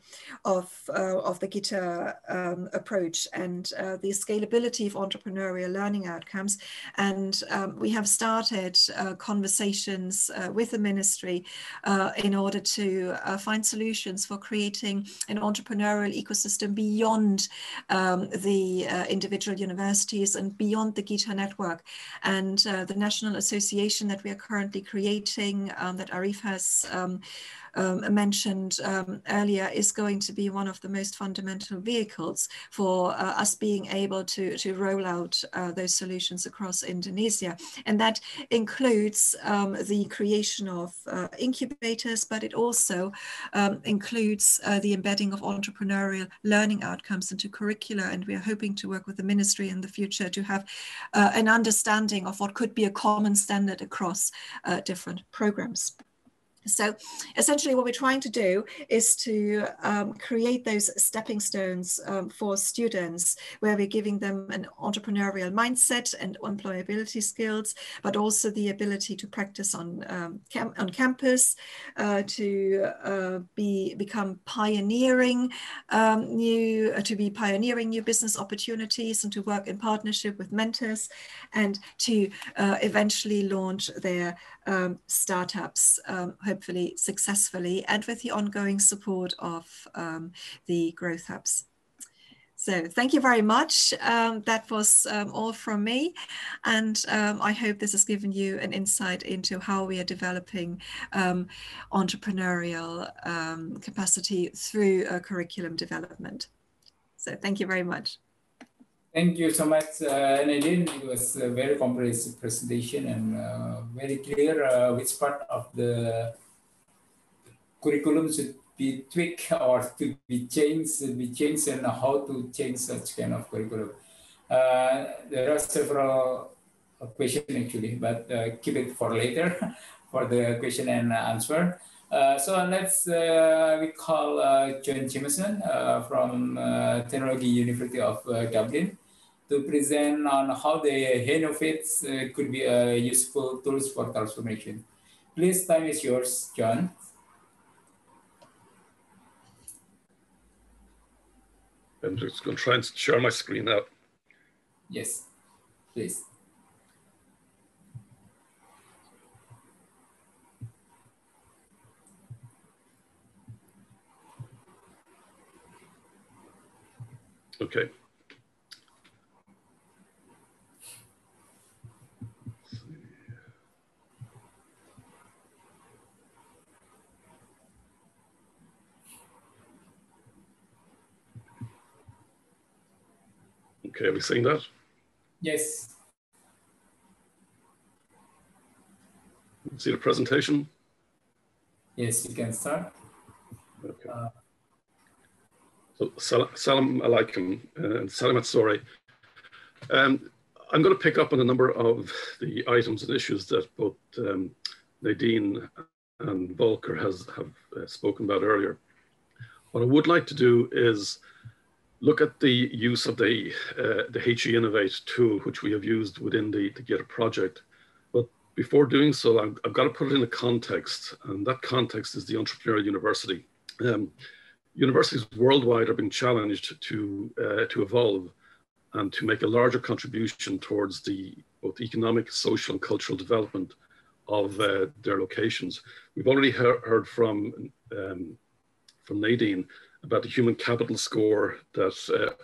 of the Gita approach and the scalability of entrepreneurial learning outcomes. And we have started conversations with the ministry in order to find solutions for creating an entrepreneurial ecosystem beyond the individual universities and beyond the Gita network. And the national association that we are currently creating, that Arif has mentioned earlier, is going to be one of the most fundamental vehicles for us being able to roll out those solutions across Indonesia. And that includes the creation of incubators, but it also includes the embedding of entrepreneurial learning outcomes into curricula. And we are hoping to work with the ministry in the future to have an understanding of what could be a common standard across different programs. So essentially what we're trying to do is to create those stepping stones for students, where we're giving them an entrepreneurial mindset and employability skills, but also the ability to practice on campus, to become pioneering new business opportunities, and to work in partnership with mentors, and to eventually launch their startups, hopefully successfully, and with the ongoing support of the growth hubs. So thank you very much. That was all from me, and I hope this has given you an insight into how we are developing entrepreneurial capacity through curriculum development. So thank you very much. Thank you so much, Nadine. It was a very comprehensive presentation and very clear which part of the curriculum should be tweaked or to be changed and how to change such kind of curriculum. There are several questions actually, but keep it for later for the question and answer. So let's we call John Jameson from Technology University of Dublin to present on how the innovates could be useful tools for transformation. Please, time is yours, John. I'm just going to try and share my screen now. Yes, please. Okay. Okay, are we seeing that? Yes. See the presentation? Yes, you can start. Okay. So salam alaikum and salamat sore. I'm going to pick up on a number of the items and issues that both Nadine and Volker have spoken about earlier. What I would like to do is look at the use of the HE Innovate tool, which we have used within the GitHub project. But before doing so, I've got to put it in a context, and that context is the Entrepreneurial University. Universities worldwide are being challenged to evolve and to make a larger contribution towards the both economic, social, and cultural development of their locations. We've already heard from Nadine about the human capital score that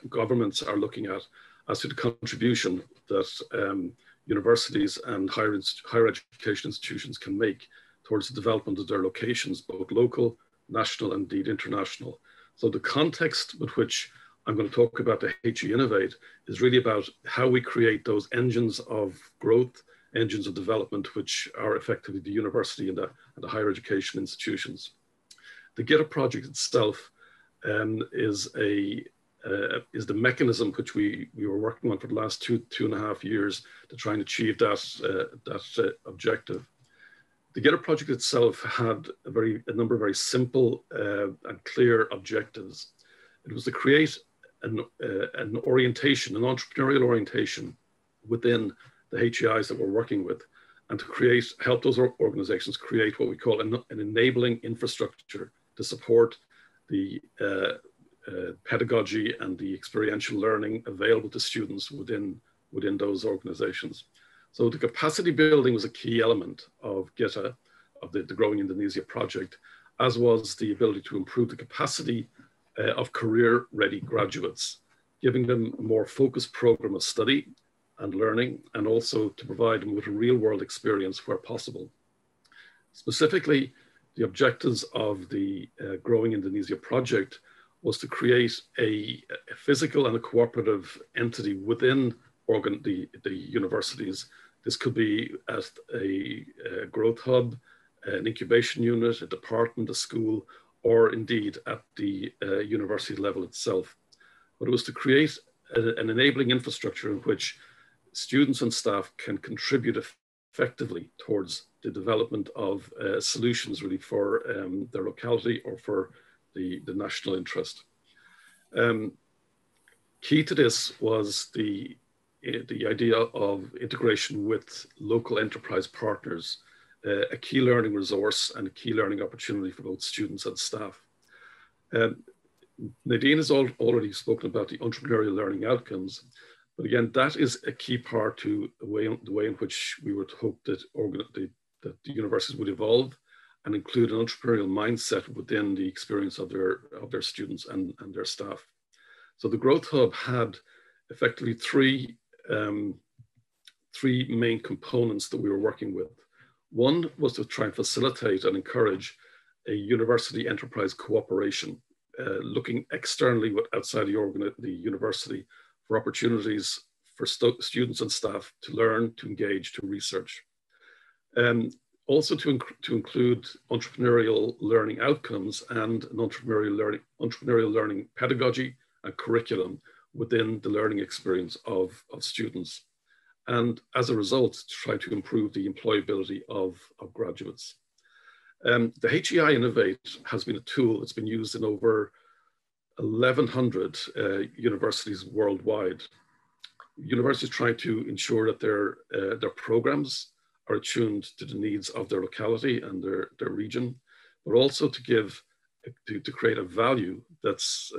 governments are looking at as to the contribution that universities and higher education institutions can make towards the development of their locations, both local, national, and indeed international. So the context with which I'm going to talk about the HE Innovate is really about how we create those engines of growth, engines of development, which are effectively the university and the higher education institutions. The GitHub project itself is the mechanism which we were working on for the last two and a half years to try and achieve that objective. The GitHub project itself had a number of very simple and clear objectives. It was to create an orientation, an entrepreneurial orientation within the HEIs that we're working with, and to help those organizations create what we call an enabling infrastructure to support the pedagogy and the experiential learning available to students within those organizations. So the capacity building was a key element of GITA, of the Growing Indonesia project, as was the ability to improve the capacity of career-ready graduates, giving them a more focused program of study and learning, and also to provide them with a real-world experience where possible. Specifically, the objectives of the Growing Indonesia project was to create a physical and a cooperative entity within the universities. This could be as a growth hub, an incubation unit, a department, a school, or indeed at the university level itself. But it was to create an enabling infrastructure in which students and staff can contribute effectively towards the development of solutions really for their locality or for the national interest. Key to this was the idea of integration with local enterprise partners, a key learning resource and a key learning opportunity for both students and staff. Nadine has already spoken about the entrepreneurial learning outcomes, but again, that is a key part to the way in which we would hope that the universities would evolve and include an entrepreneurial mindset within the experience of their students and their staff. So the Growth Hub had effectively three main components that we were working with. One was to try and facilitate and encourage a university enterprise cooperation, looking externally outside the university for opportunities for students and staff to learn, to engage, to research. Also to include entrepreneurial learning outcomes and an entrepreneurial learning pedagogy and curriculum within the learning experience of students. And as a result, to try to improve the employability of graduates. The HEI Innovate has been a tool that's been used in over 1,100 universities worldwide. Universities trying to ensure that their programs are attuned to the needs of their locality and their region, but also to create a value that's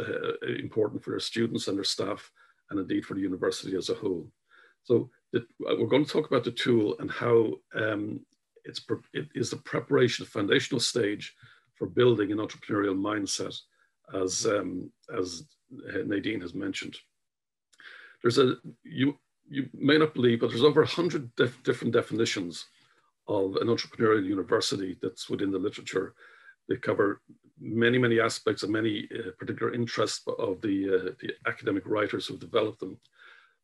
important for their students and their staff, and indeed for the university as a whole. So we're going to talk about the tool and how it is the preparation, foundational stage for building an entrepreneurial mindset, as Nadine has mentioned. You may not believe, but there's over 100 different definitions of an entrepreneurial university that's within the literature. They cover many, many aspects and many particular interests of the academic writers who've developed them.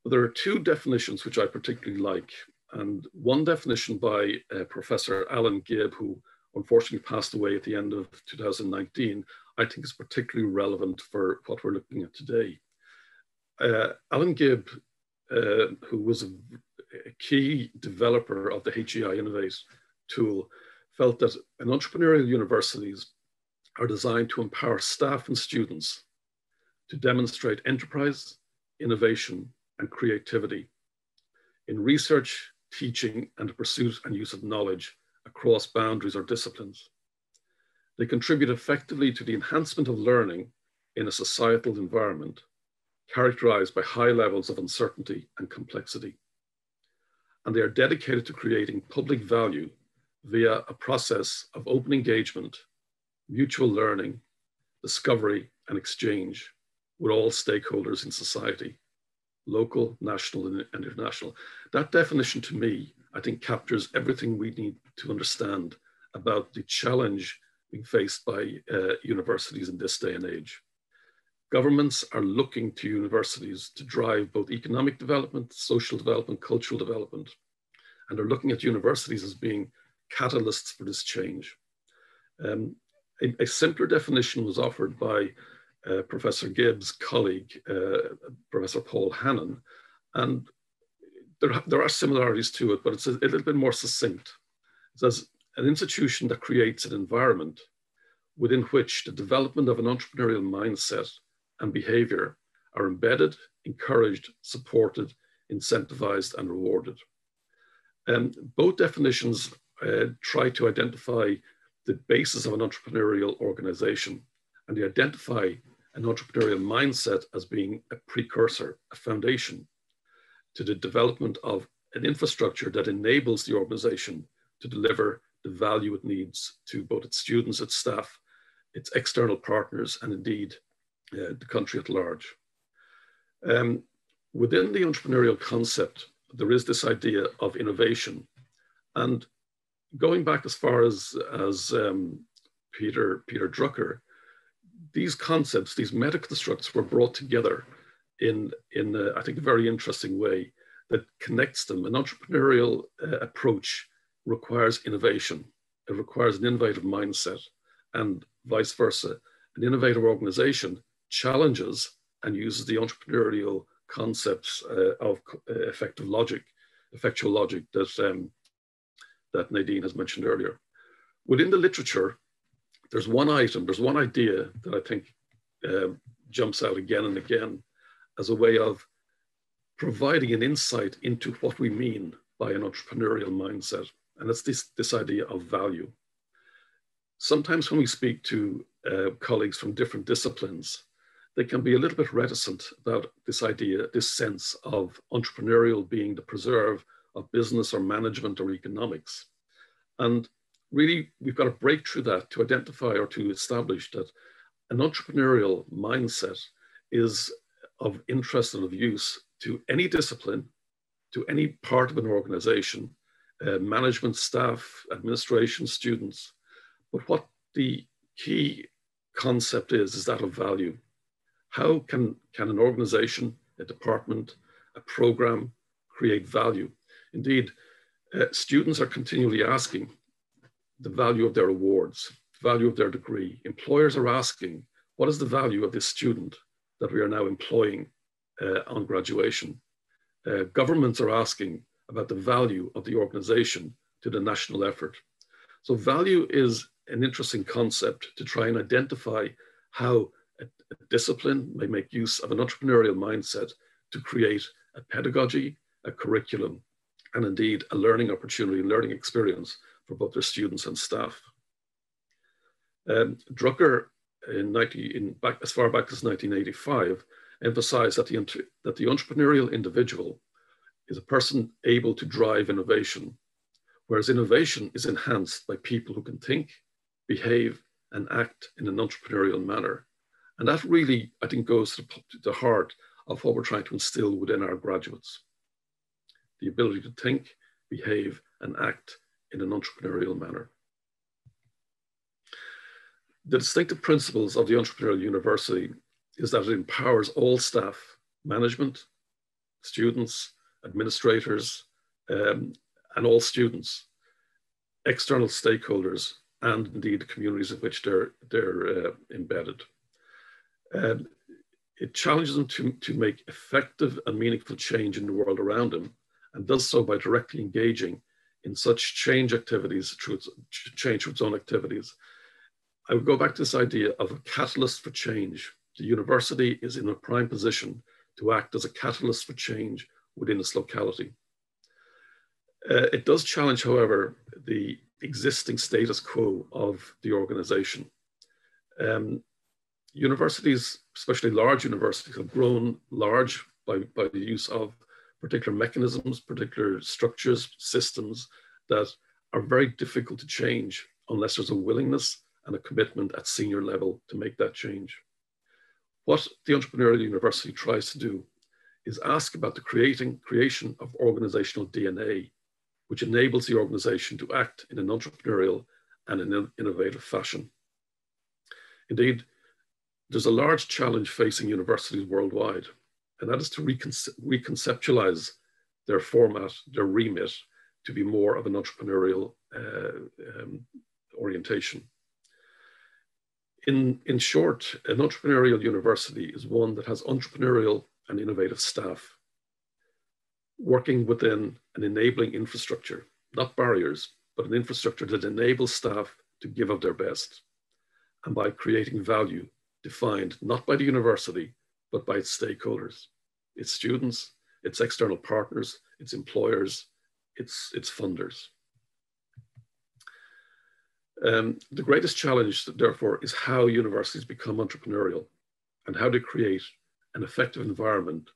But there are two definitions which I particularly like. And one definition by Professor Alan Gibb, who unfortunately passed away at the end of 2019, I think is particularly relevant for what we're looking at today. Alan Gibb, who was a key developer of the HEI Innovate tool, felt that entrepreneurial universities are designed to empower staff and students to demonstrate enterprise, innovation, and creativity in research, teaching, and the pursuit and use of knowledge across boundaries or disciplines. They contribute effectively to the enhancement of learning in a societal environment characterized by high levels of uncertainty and complexity. And they are dedicated to creating public value via a process of open engagement, mutual learning, discovery, and exchange with all stakeholders in society, local, national, and international. That definition to me, I think, captures everything we need to understand about the challenge being faced by universities in this day and age. Governments are looking to universities to drive both economic development, social development, cultural development, and they're looking at universities as being catalysts for this change. A simpler definition was offered by Professor Gibb's colleague, Professor Paul Hannon, and there are similarities to it, but it's a little bit more succinct. It says, an institution that creates an environment within which the development of an entrepreneurial mindset and behavior are embedded, encouraged, supported, incentivized, and rewarded. Both definitions try to identify the basis of an entrepreneurial organization, and they identify an entrepreneurial mindset as being a precursor, a foundation to the development of an infrastructure that enables the organization to deliver the value it needs to both its students, its staff, its external partners, and indeed the country at large. Within the entrepreneurial concept, there is this idea of innovation. And going back as far as Peter Drucker, these concepts, these meta-constructs were brought together in I think, a very interesting way that connects them. An entrepreneurial approach requires innovation. It requires an innovative mindset, and vice versa. An innovative organization challenges and uses the entrepreneurial concepts of effectual logic that Nadine has mentioned earlier. Within the literature, there's one idea that I think jumps out again and again as a way of providing an insight into what we mean by an entrepreneurial mindset. And it's this idea of value. Sometimes when we speak to colleagues from different disciplines, they can be a little bit reticent about this idea, this sense of entrepreneurial being the preserve of business or management or economics. And really, we've got to break through that to identify or to establish that an entrepreneurial mindset is of interest and of use to any discipline, to any part of an organization, management, staff, administration, students. But what the key concept is that of value. How can an organization a department, a program, create value. Indeed, students are continually asking the value of their awards, the value of their degree. Employers are asking, what is the value of this student that we are now employing on graduation? Governments are asking about the value of the organization to the national effort. So value is an interesting concept to try and identify how a discipline may make use of an entrepreneurial mindset to create a pedagogy, a curriculum, and indeed a learning opportunity, learning experience for both their students and staff. Drucker, as far back as 1985, emphasized that the entrepreneurial individual is a person able to drive innovation, whereas innovation is enhanced by people who can think, behave, and act in an entrepreneurial manner. And that really, I think, goes to the heart of what we're trying to instill within our graduates. The ability to think, behave, and act in an entrepreneurial manner. The distinctive principles of the Entrepreneurial University is that it empowers all staff, management, students, administrators, and all students, external stakeholders, and indeed the communities in which they're embedded. It challenges them to make effective and meaningful change in the world around them, and does so by directly engaging in such change activities, change through its own activities. I would go back to this idea of a catalyst for change. The university is in a prime position to act as a catalyst for change within its locality. It does challenge, however, the existing status quo of the organization. Universities, especially large universities, have grown large by the use of particular mechanisms, particular structures, systems that are very difficult to change unless there's a willingness and a commitment at senior level to make that change. What the Entrepreneurial University tries to do is ask about the creation of organizational DNA, which enables the organization to act in an entrepreneurial and an innovative fashion. Indeed, there's a large challenge facing universities worldwide, and that is to reconceptualize their format, their remit, to be more of an entrepreneurial orientation. In short, an entrepreneurial university is one that has entrepreneurial and innovative staff working within an enabling infrastructure, not barriers, but an infrastructure that enables staff to give of their best, and by creating value defined not by the university, but by its stakeholders, its students, its external partners, its employers, its funders. The greatest challenge, therefore, is how universities become entrepreneurial and how to create an effective environment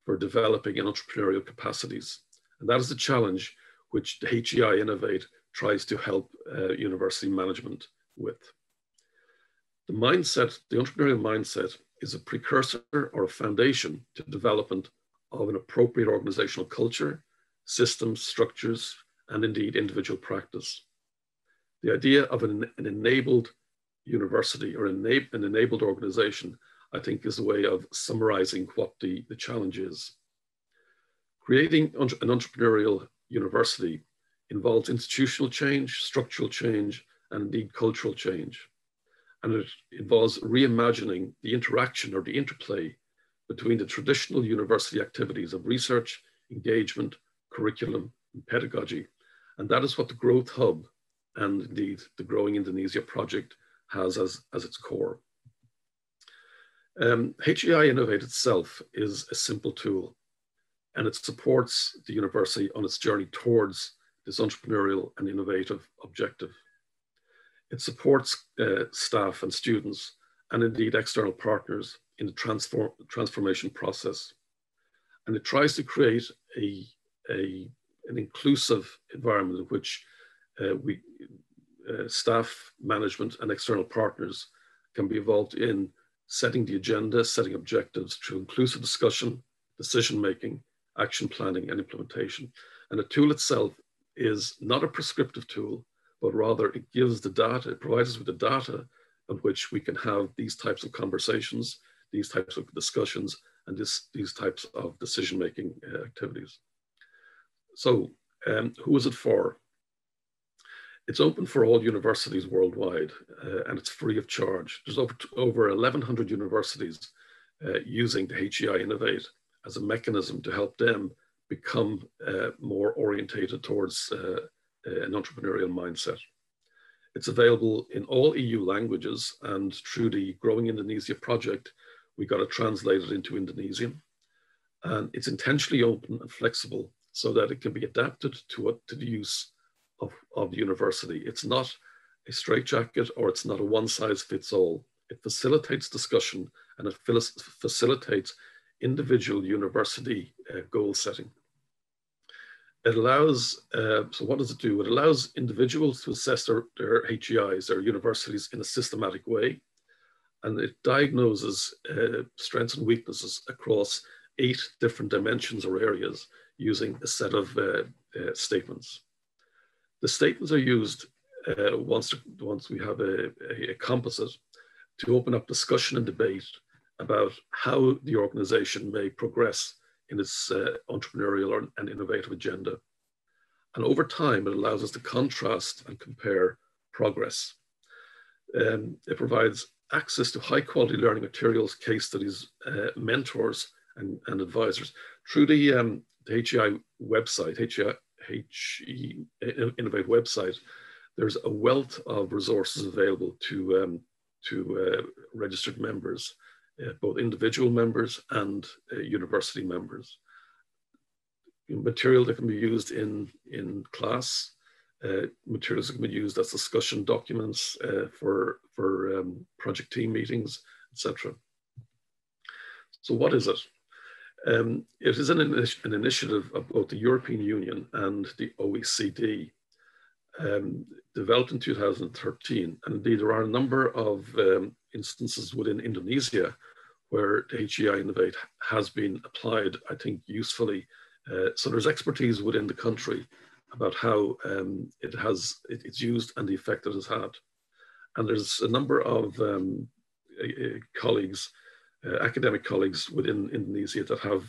for developing entrepreneurial capacities. And that is the challenge which the HEI Innovate tries to help university management with. The mindset, the entrepreneurial mindset, is a precursor or a foundation to development of an appropriate organizational culture, systems, structures, and indeed individual practice. The idea of an enabled university or an enabled organization, I think, is a way of summarizing what the challenge is. Creating an entrepreneurial university involves institutional change, structural change, and indeed cultural change. And it involves reimagining the interaction or the interplay between the traditional university activities of research, engagement, curriculum, and pedagogy. And that is what the Growth Hub and indeed the Growing Indonesia project has as its core. HEI Innovate itself is a simple tool, and it supports the university on its journey towards this entrepreneurial and innovative objective. It supports staff and students and indeed external partners in the transformation process. And it tries to create an inclusive environment in which staff, management, and external partners can be involved in setting the agenda, setting objectives through inclusive discussion, decision-making, action planning, and implementation. And the tool itself is not a prescriptive tool, but rather it gives the data, it provides us with the data on which we can have these types of conversations, these types of discussions, and these types of decision-making activities. So who is it for? It's open for all universities worldwide, and it's free of charge. There's over 1,100 universities using the HEI Innovate as a mechanism to help them become more orientated towards an entrepreneurial mindset. It's available in all EU languages, and through the Growing Indonesia project, we got it translated into Indonesian. And it's intentionally open and flexible so that it can be adapted to the use of the university. It's not a straitjacket, or it's not a one-size-fits-all. It facilitates discussion, and it facilitates individual university goal setting. It allows, so what does it do? It allows individuals to assess their HEIs, their universities, in a systematic way. And it diagnoses strengths and weaknesses across 8 different dimensions or areas using a set of statements. The statements are used once we have a composite to open up discussion and debate about how the organization may progress in its entrepreneurial and innovative agenda. And over time, it allows us to contrast and compare progress. It provides access to high quality learning materials, case studies, mentors, and advisors. Through the HEI website, HE Innovate website, there's a wealth of resources available to registered members, both individual members and university members. Material that can be used in class, materials that can be used as discussion documents for project team meetings, etc. So what is it? It is an initiative of both the European Union and the OECD, developed in 2013. And indeed, there are a number of instances within Indonesia where the HEI Innovate has been applied, I think, usefully. So there's expertise within the country about how it's used and the effect it has had. And there's a number of colleagues, academic colleagues within Indonesia that have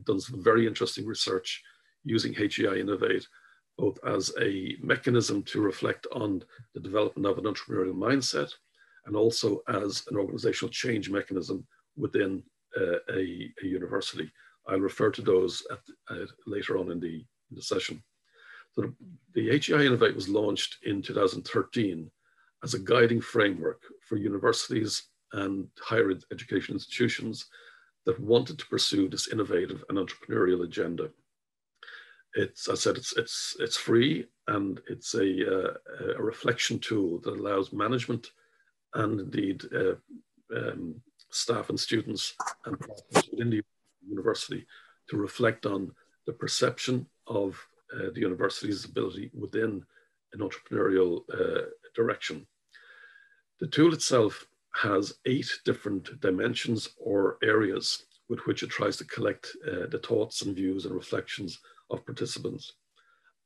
done some very interesting research using HEI Innovate, both as a mechanism to reflect on the development of an entrepreneurial mindset, and also as an organizational change mechanism within a university. I'll refer to those later on in the session. So the HEI Innovate was launched in 2013 as a guiding framework for universities and higher education institutions that wanted to pursue this innovative and entrepreneurial agenda. It's, as I said, it's free, and it's a reflection tool that allows management and indeed staff and students and within the university to reflect on the perception of the university's ability within an entrepreneurial direction. The tool itself has 8 different dimensions or areas with which it tries to collect the thoughts and views and reflections of participants.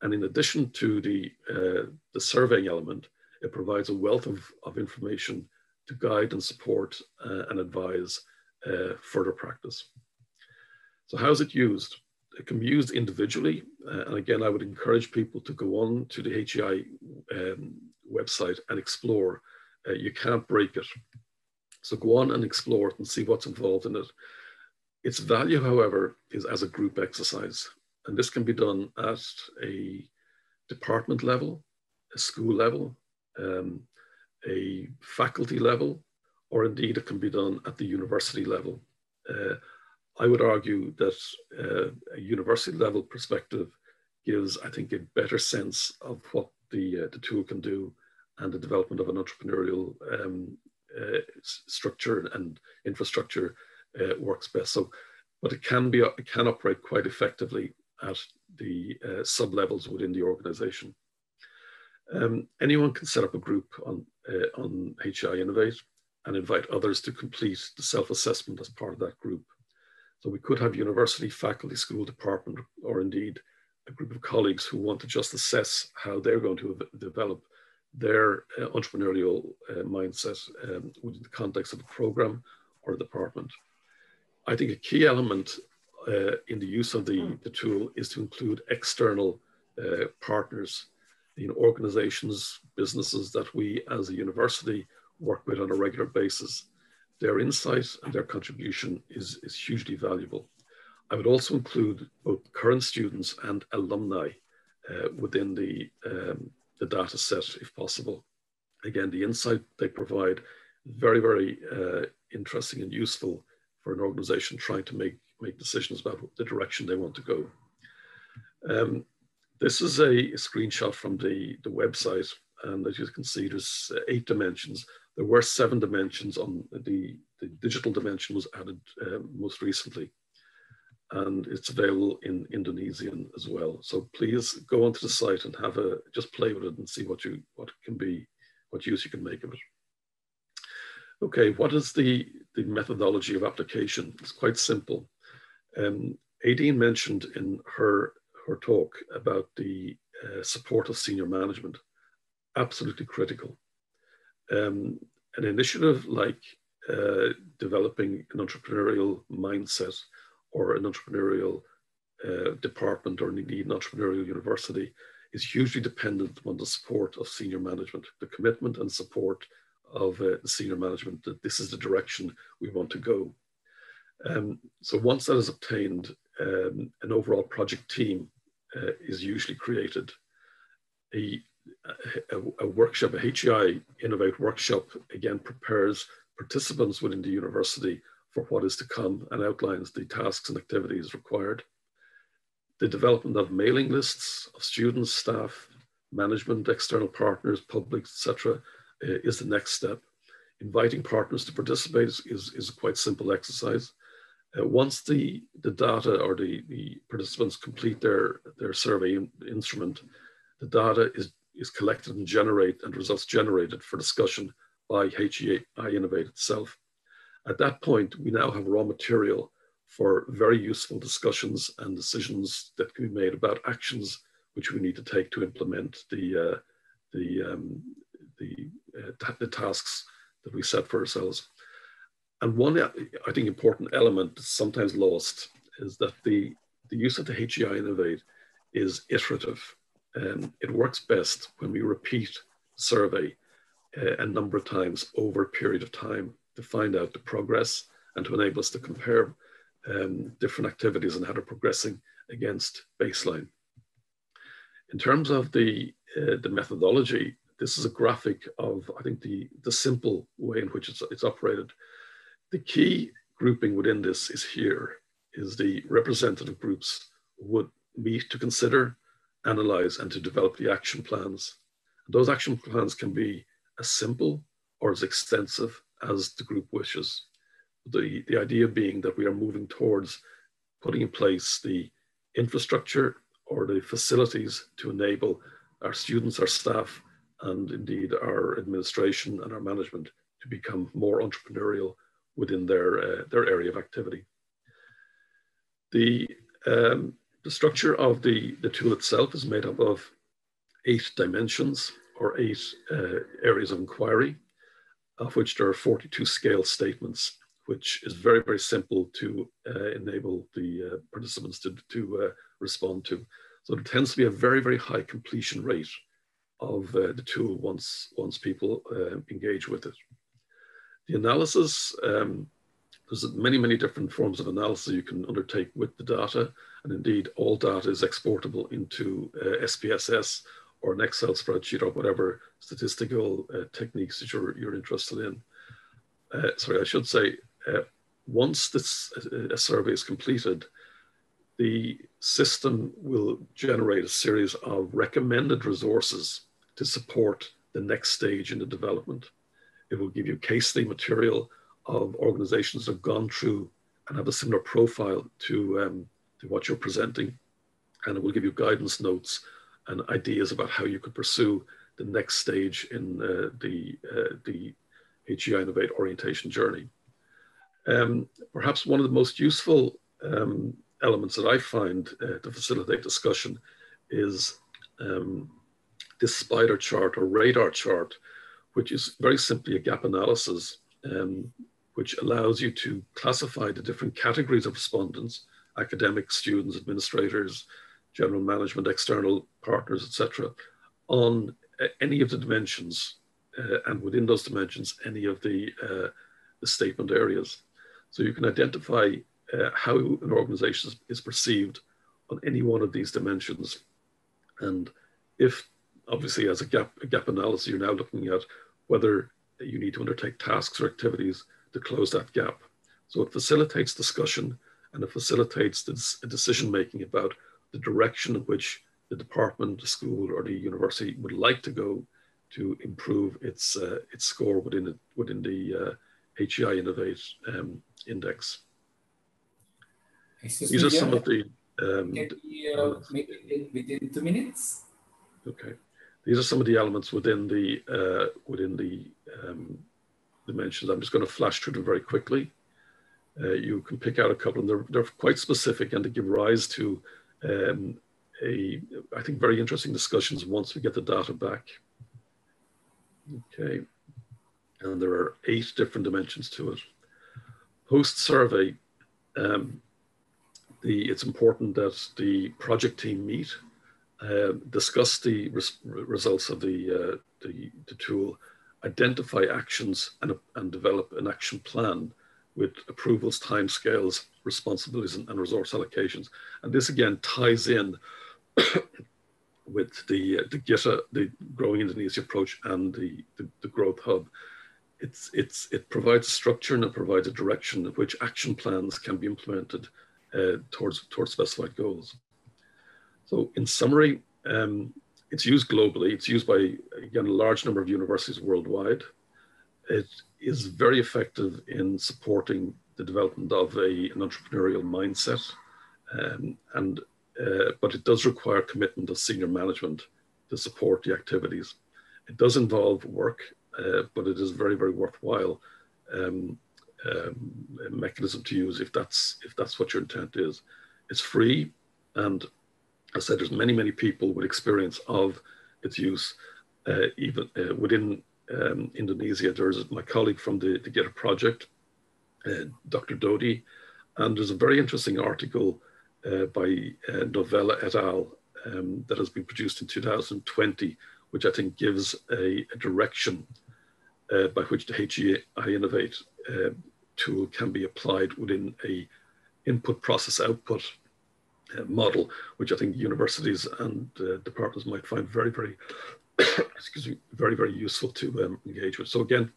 And in addition to the surveying element, it provides a wealth of information to guide and support and advise further practice. So how is it used? It can be used individually. And again, I would encourage people to go on to the HEI website and explore. You can't break it. So go on and explore it and see what's involved in it. Its value, however, is as a group exercise. And this can be done at a department level, a school level, a faculty level, or indeed it can be done at the university level. I would argue that a university level perspective gives, I think, a better sense of what the tool can do and the development of an entrepreneurial structure and infrastructure works best. So, but it can operate quite effectively at the sub-levels within the organization. Anyone can set up a group on HEI Innovate and invite others to complete the self-assessment as part of that group. So we could have university, faculty, school department, or indeed a group of colleagues who want to just assess how they're going to develop their entrepreneurial mindset within the context of a program or a department. I think a key element in the use of the tool is to include external partners, organizations, businesses that we as a university work with on a regular basis. Their insight and their contribution is hugely valuable. I would also include both current students and alumni within the data set, if possible. Again, the insight they provide is very, very interesting and useful for an organization trying to make decisions about the direction they want to go. This is a screenshot from the website, and as you can see, there's 8 dimensions. There were 7 dimensions on the digital dimension was added most recently, and it's available in Indonesian as well. So please go onto the site and just play with it and see what use you can make of it. Okay, what is the methodology of application? It's quite simple. Aideen mentioned in her talk about the support of senior management. Absolutely critical. An initiative like developing an entrepreneurial mindset or an entrepreneurial department, or indeed an entrepreneurial university, is hugely dependent on the support of senior management, the commitment and support of the senior management that this is the direction we want to go. So once that is obtained, an overall project team is usually created. A workshop, a HEI Innovate workshop, again prepares participants within the university for what is to come and outlines the tasks and activities required. The development of mailing lists of students, staff, management, external partners, public, etc., is the next step. Inviting partners to participate is a quite simple exercise. Once the data or the participants complete their survey instrument, the data is collected and results generated for discussion by HEI Innovate itself. At that point, we now have raw material for very useful discussions and decisions that can be made about actions which we need to take to implement the tasks that we set for ourselves. And one, I think, important element that's sometimes lost is that the use of the HEI Innovate is iterative. It works best when we repeat the survey a number of times over a period of time to find out the progress and to enable us to compare different activities and how they're progressing against baseline. In terms of the methodology, this is a graphic of, I think, the simple way in which it's operated. The key grouping within this is the representative groups would meet to consider, analyze, and to develop the action plans. Those action plans can be as simple or as extensive as the group wishes. The idea being that we are moving towards putting in place the infrastructure or the facilities to enable our students, our staff, and indeed our administration and our management to become more entrepreneurial within their area of activity. The structure of the tool itself is made up of 8 dimensions or 8 areas of inquiry, of which there are 42 scale statements, which is very, very simple to enable the participants to respond to. So there tends to be a very, very high completion rate of the tool once people engage with it. The analysis, there's many, many different forms of analysis you can undertake with the data, and indeed all data is exportable into SPSS or an Excel spreadsheet or whatever statistical techniques that you're interested in. Sorry, I should say, once a survey is completed, the system will generate a series of recommended resources to support the next stage in the development. It will give you case study material of organizations that have gone through and have a similar profile to what you're presenting. And it will give you guidance notes and ideas about how you could pursue the next stage in the HEI Innovate orientation journey. Perhaps one of the most useful elements that I find to facilitate discussion is this spider chart or radar chart, which is very simply a gap analysis, which allows you to classify the different categories of respondents: academics, students, administrators, general management, external partners, etc., on any of the dimensions, and within those dimensions, any of the statement areas. So you can identify how an organization is perceived on any one of these dimensions. And if, obviously, as a gap analysis, you're now looking at whether you need to undertake tasks or activities to close that gap. So it facilitates discussion, and it facilitates decision-making about the direction in which the department, the school, or the university would like to go to improve its score within the HEI Innovate Index. Excuse These me, are some of the... can we make it within 2 minutes? Okay. These are some of the elements within the dimensions. I'm just going to flash through them very quickly. You can pick out a couple, and they're quite specific, and they give rise to I think, very interesting discussions once we get the data back. Okay, and there are 8 different dimensions to it. Post-survey, it's important that the project team meet, discuss the results of the tool, identify actions, and develop an action plan with approvals, timescales, responsibilities, and resource allocations. And this again ties in with the GITA, the Growing Indonesia approach, and the Growth Hub. It provides a structure, and it provides a direction in which action plans can be implemented towards specified goals. So in summary, it's used globally. It's used by, again, a large number of universities worldwide. It is very effective in supporting the development of an entrepreneurial mindset, but it does require commitment of senior management to support the activities. It does involve work, but it is very, very worthwhile mechanism to use if that's what your intent is. It's free, and as I said, there's many people with experience of its use, even within Indonesia. There's my colleague from the GITA project, Dr. Dodi, and there's a very interesting article by Novella et al. That has been produced in 2020, which I think gives a direction by which the HEI Innovate tool can be applied within a input process output model, which I think universities and departments might find very, very, excuse me, very, very useful to engage with. So again,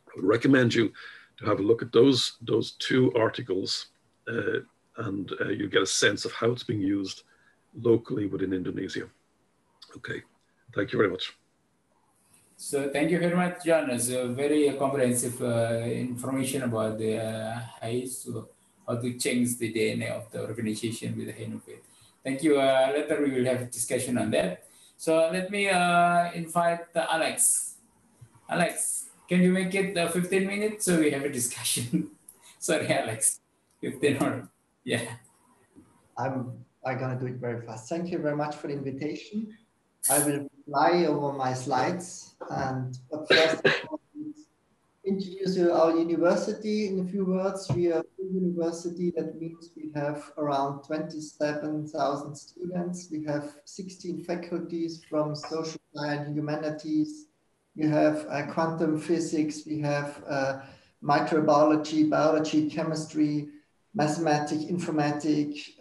I would recommend you to have a look at those 2 articles, and you get a sense of how it's being used locally within Indonesia. Okay, thank you very much. So thank you very much, John. It's a very comprehensive information about the HEIs, how to change the DNA of the organization with the Innovate. Thank you. Later we will have a discussion on that. So let me invite Alex. Alex, can you make it 15 minutes so we have a discussion? Sorry, Alex, 15 or yeah. I'm gonna do it very fast. Thank you very much for the invitation. I will fly over my slides, and first introduce you our university in a few words. We are a university. That means we have around 27,000 students. We have 16 faculties from social science, humanities. We have quantum physics. We have microbiology, biology, chemistry, mathematics, informatics,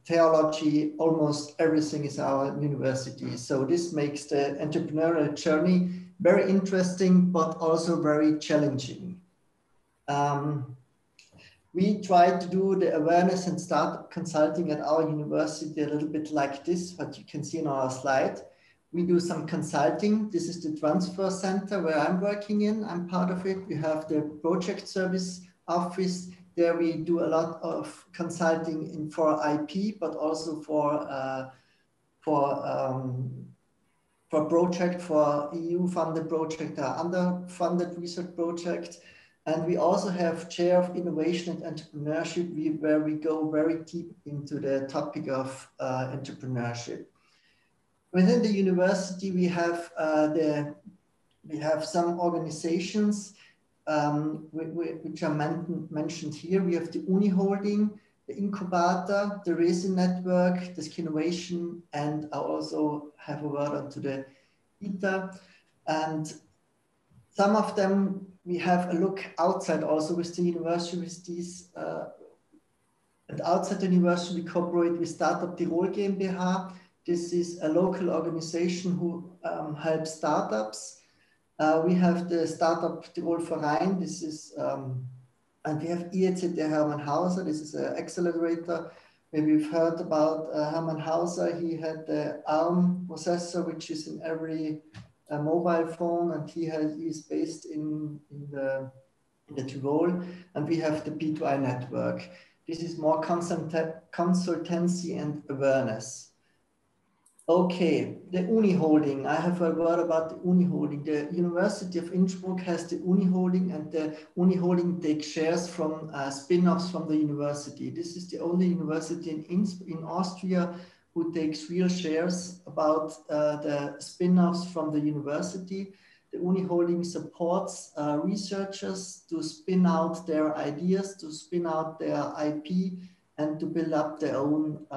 theology. Almost everything is our university. So this makes the entrepreneurial journey very interesting, but also very challenging. We try to do the awareness and start consulting at our university a little bit like this, what you can see on our slide. We do some consulting. This is the transfer center where I'm working in. I'm part of it. We have the project service office. There we do a lot of consulting for IP, but also for project, for EU-funded project, underfunded research project. And we also have chair of innovation and entrepreneurship, where we go very deep into the topic of entrepreneurship. Within the university, we have some organizations. which are mentioned here. We have the Uni Holding, the Incubator, the Resin Network, the Skinnovation, and I also have a word onto the ITA. And some of them, we have a look outside also with the universities. And outside the university, we cooperate with Startup Tirol GmbH. This is a local organization who helps startups. We have the Startup Tirol Verein. This is, and we have IEZ Hermann Hauser. This is an accelerator. Maybe you've heard about Hermann Hauser. He had the ARM processor, which is in every mobile phone, and he is based in the Tirol. And we have the P2I network. This is more consultancy and awareness. Okay, the Uni Holding. I have a word about the Uni Holding. The University of Innsbruck has the Uni Holding, and the Uni Holding takes shares from spin-offs from the university. This is the only university in Austria who takes real shares about the spin-offs from the university. The Uni Holding supports researchers to spin out their ideas, to spin out their IP, and to build up their own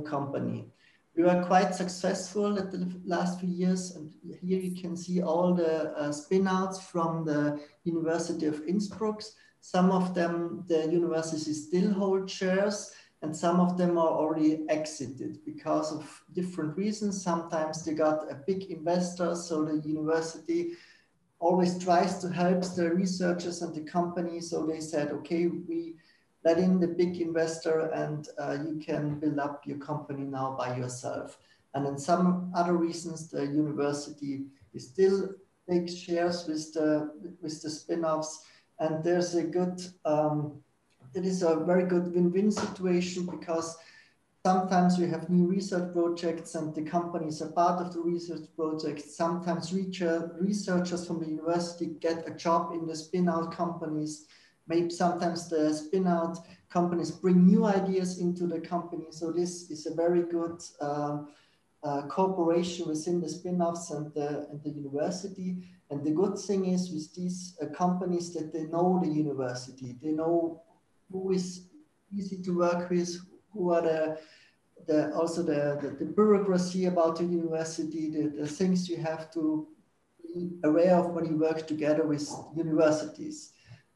company. We were quite successful at the last few years, and here you can see all the spin-outs from the University of Innsbruck. Some of them, the university still hold shares, and some of them are already exited because of different reasons. Sometimes they got a big investor, so the university always tries to help the researchers and the company. So they said, okay, we let in the big investor and you can build up your company now by yourself. And then some other reasons, the university is still takes shares with the spin-offs. And there's a good, it is a very good win-win situation, because sometimes we have new research projects and the companies are part of the research project. Sometimes researchers from the university get a job in the spin-out companies. Maybe sometimes the spin-out companies bring new ideas into the company. So this is a very good cooperation within the spin-offs and the university. And the good thing is with these companies that they know the university. They know who is easy to work with, who are also the bureaucracy about the university, the things you have to be aware of when you work together with universities.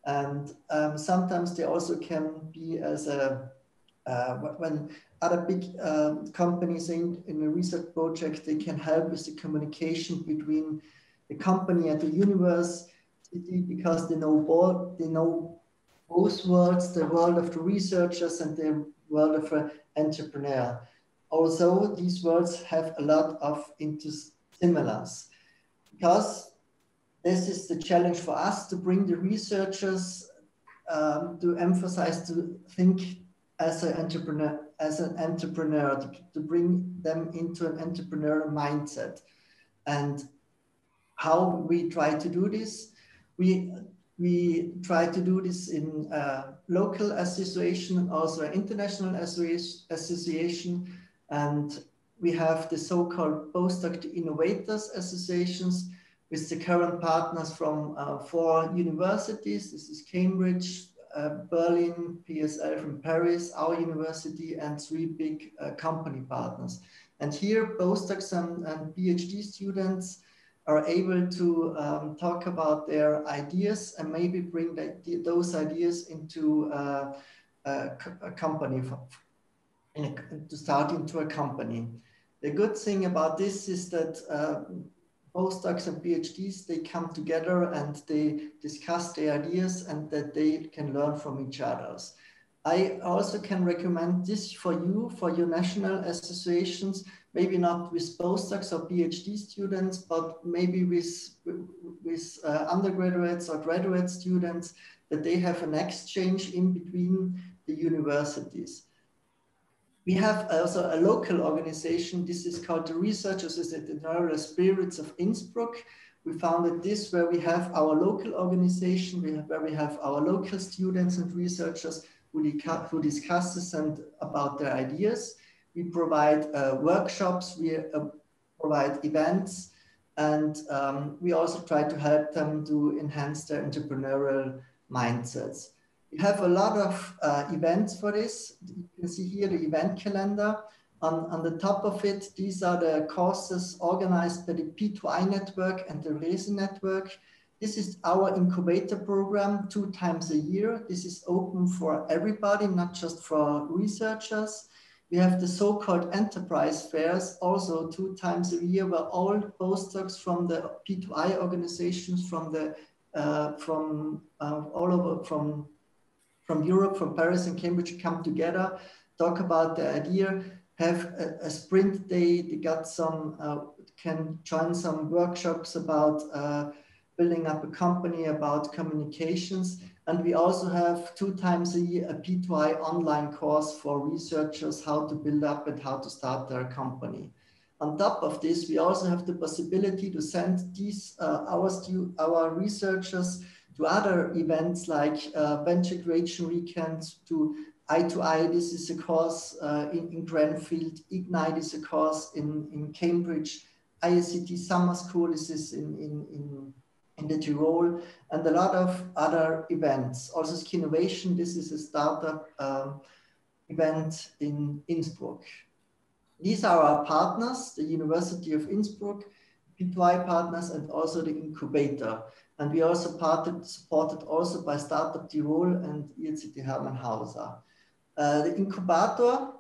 And sometimes they also can be as when other big companies in a research project, they can help with the communication between the company and the university, because they know both worlds, the world of the researchers and the world of the entrepreneur. Also, these worlds have a lot of similars, because this is the challenge for us, to bring the researchers to emphasize, to think as an entrepreneur, to bring them into an entrepreneurial mindset. And how we try to do this, we try to do this in a local association and also an international association. And we have the so-called postdoc innovators associations with the current partners from 4 universities. This is Cambridge, Berlin, PSL from Paris, our university, and 3 big company partners. And here postdocs and PhD students are able to talk about their ideas and maybe bring those ideas into a company, to start into a company. The good thing about this is that postdocs and PhDs, they come together and they discuss their ideas and that they can learn from each other. I also can recommend this for you, for your national associations, maybe not with postdocs or PhD students, but maybe with undergraduates or graduate students, that they have an exchange in between the universities. We have also a local organization. This is called the Researchers with Entrepreneurial Spirits of Innsbruck. We founded this where we have our local organization, where we have our local students and researchers who discusses about their ideas. We provide workshops, we provide events, And we also try to help them to enhance their entrepreneurial mindsets. We have a lot of events for this. You can see here the event calendar. On the top of it, these are the courses organized by the P2I network and the RESI network. This is our incubator program 2 times a year. This is open for everybody, not just for researchers. We have the so-called enterprise fairs, also 2 times a year, where all postdocs from the P2I organizations, from all over, from Europe, from Paris and Cambridge, come together, talk about the idea, have a sprint day. They got some, can join some workshops about building up a company, about communications. And we also have 2 times a year a P2I online course for researchers, how to build up and how to start their company. On top of this, we also have the possibility to send these our researchers to other events like Venture Creation Weekends, to I2I. This is a course in Cranfield. Ignite is a course in Cambridge. ISCT Summer School, this is in the Tyrol, and a lot of other events. Also Skinnovation, this is a startup event in Innsbruck. These are our partners, the University of Innsbruck, P2I partners, and also the incubator. And we also supported also by Startup Tirol and IRCT Hermannhauser. The incubator,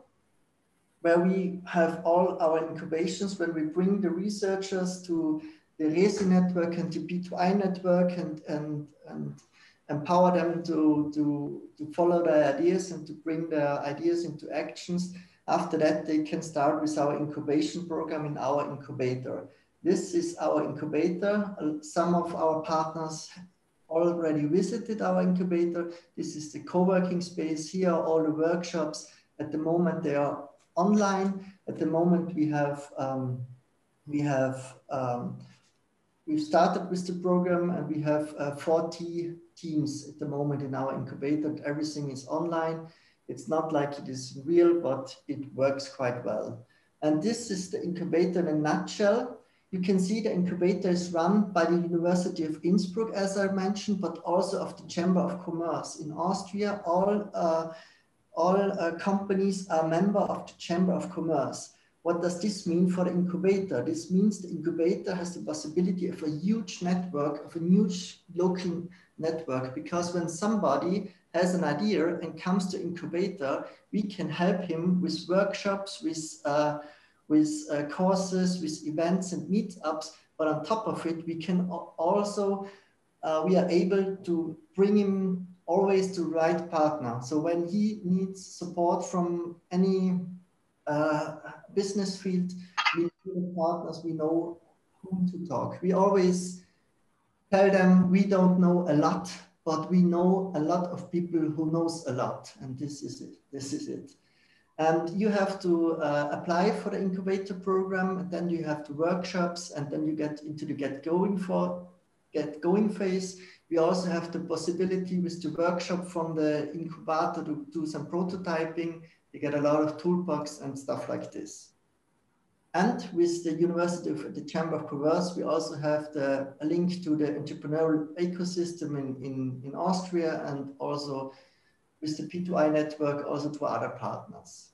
where we have all our incubations, when we bring the researchers to the RESI network and the P2I network and empower them to follow their ideas and to bring their ideas into actions. After that, they can start with our incubation program in our incubator. This is our incubator. Some of our partners already visited our incubator. This is the co-working space. Here are all the workshops. At the moment, they are online. At the moment, we've started with the program, and we have 40 teams at the moment in our incubator. Everything is online. It's not like it is real, but it works quite well. And this is the incubator in a nutshell. You can see the incubator is run by the University of Innsbruck, as I mentioned, but also of the Chamber of Commerce. In Austria, all companies are member of the Chamber of Commerce. What does this mean for the incubator? This means the incubator has the possibility of a huge network, of a huge local network, because when somebody has an idea and comes to incubator, we can help him with workshops, with courses, with events and meetups. But on top of it, we can also, we are able to bring him always to the right partner. So when he needs support from any business field, we know partners, we know whom to talk. We always tell them we don't know a lot, but we know a lot of people who knows a lot, and this is it. This is it. And you have to apply for the incubator program, and then you have the workshops, and then you get into the get going phase. We also have the possibility with the workshop from the incubator to do some prototyping. You get a lot of toolbox and stuff like this. And with the University of the Chamber of Commerce, we also have a link to the entrepreneurial ecosystem in Austria, and also with the P2I network, also to other partners.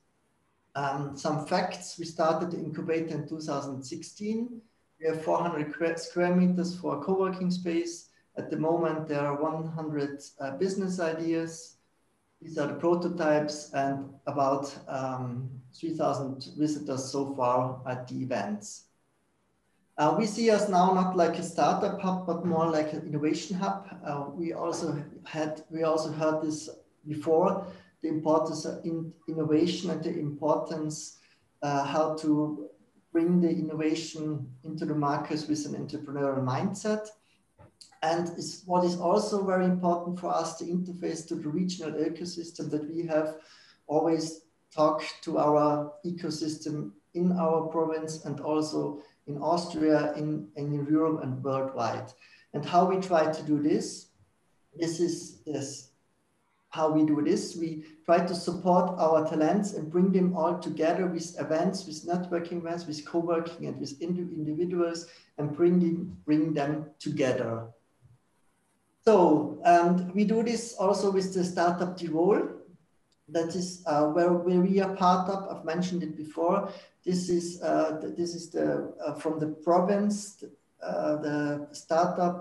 Some facts: we started the incubator in 2016. We have 400 square meters for a co-working space. At the moment, there are 100 business ideas. These are the prototypes, and about 3,000 visitors so far at the events. We see us now not like a startup hub, but more like an innovation hub. We also heard this before, the importance of innovation and the importance how to bring the innovation into the markets with an entrepreneurial mindset. And what is also very important for us, the interface to the regional ecosystem, that we have always talked to our ecosystem in our province and also in Austria, in Europe and worldwide. And how we try to do this, this is how we do this. We try to support our talents and bring them all together with events, with networking events, with co-working and with individuals, and bring them together. So, and we do this also with the Startup Tirol. That is where we are part of. I've mentioned it before. This is from the province, the startup.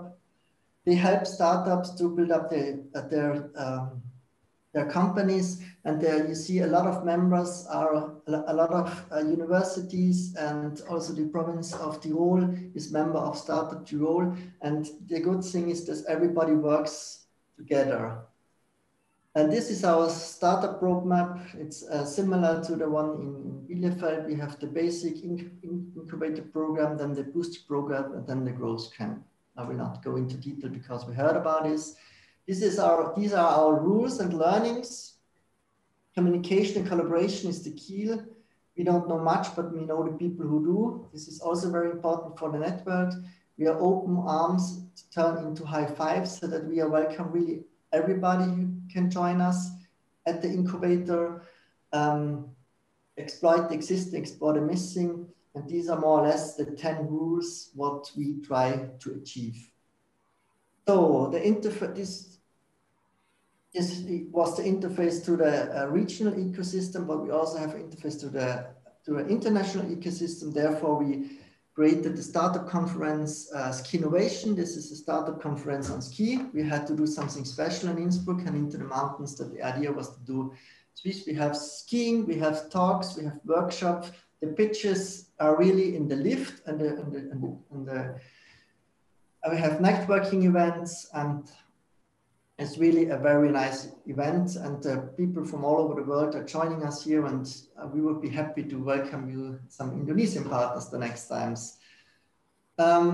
They help startups to build up their companies, and there you see a lot of members are a lot of universities, and also the province of Tirol is member of Startup Tirol. And the good thing is that everybody works together. And this is our startup roadmap. It's similar to the one in Bielefeld. We have the basic incubator program, then the booster program, and then the growth camp. I will not go into detail because we heard about this. These are our rules and learnings. Communication and collaboration is the key. We don't know much, but we know the people who do. This is also very important for the network. We are open arms to turn into high fives so that we are welcome really everybody who can join us at the incubator. Exploit the existing, explore the missing. And these are more or less the 10 rules, what we try to achieve. So the interface, this was the interface to the regional ecosystem, but we also have interface to an international ecosystem. Therefore, we created the startup conference, Ski Innovation. This is a startup conference on ski. We had to do something special in Innsbruck and into the mountains. That the idea was to do Swiss. We have skiing, we have talks, we have workshops. The pitches are really in the lift, and we have networking events, and it's really a very nice event, and people from all over the world are joining us here, and we would be happy to welcome you, some Indonesian partners, the next times. I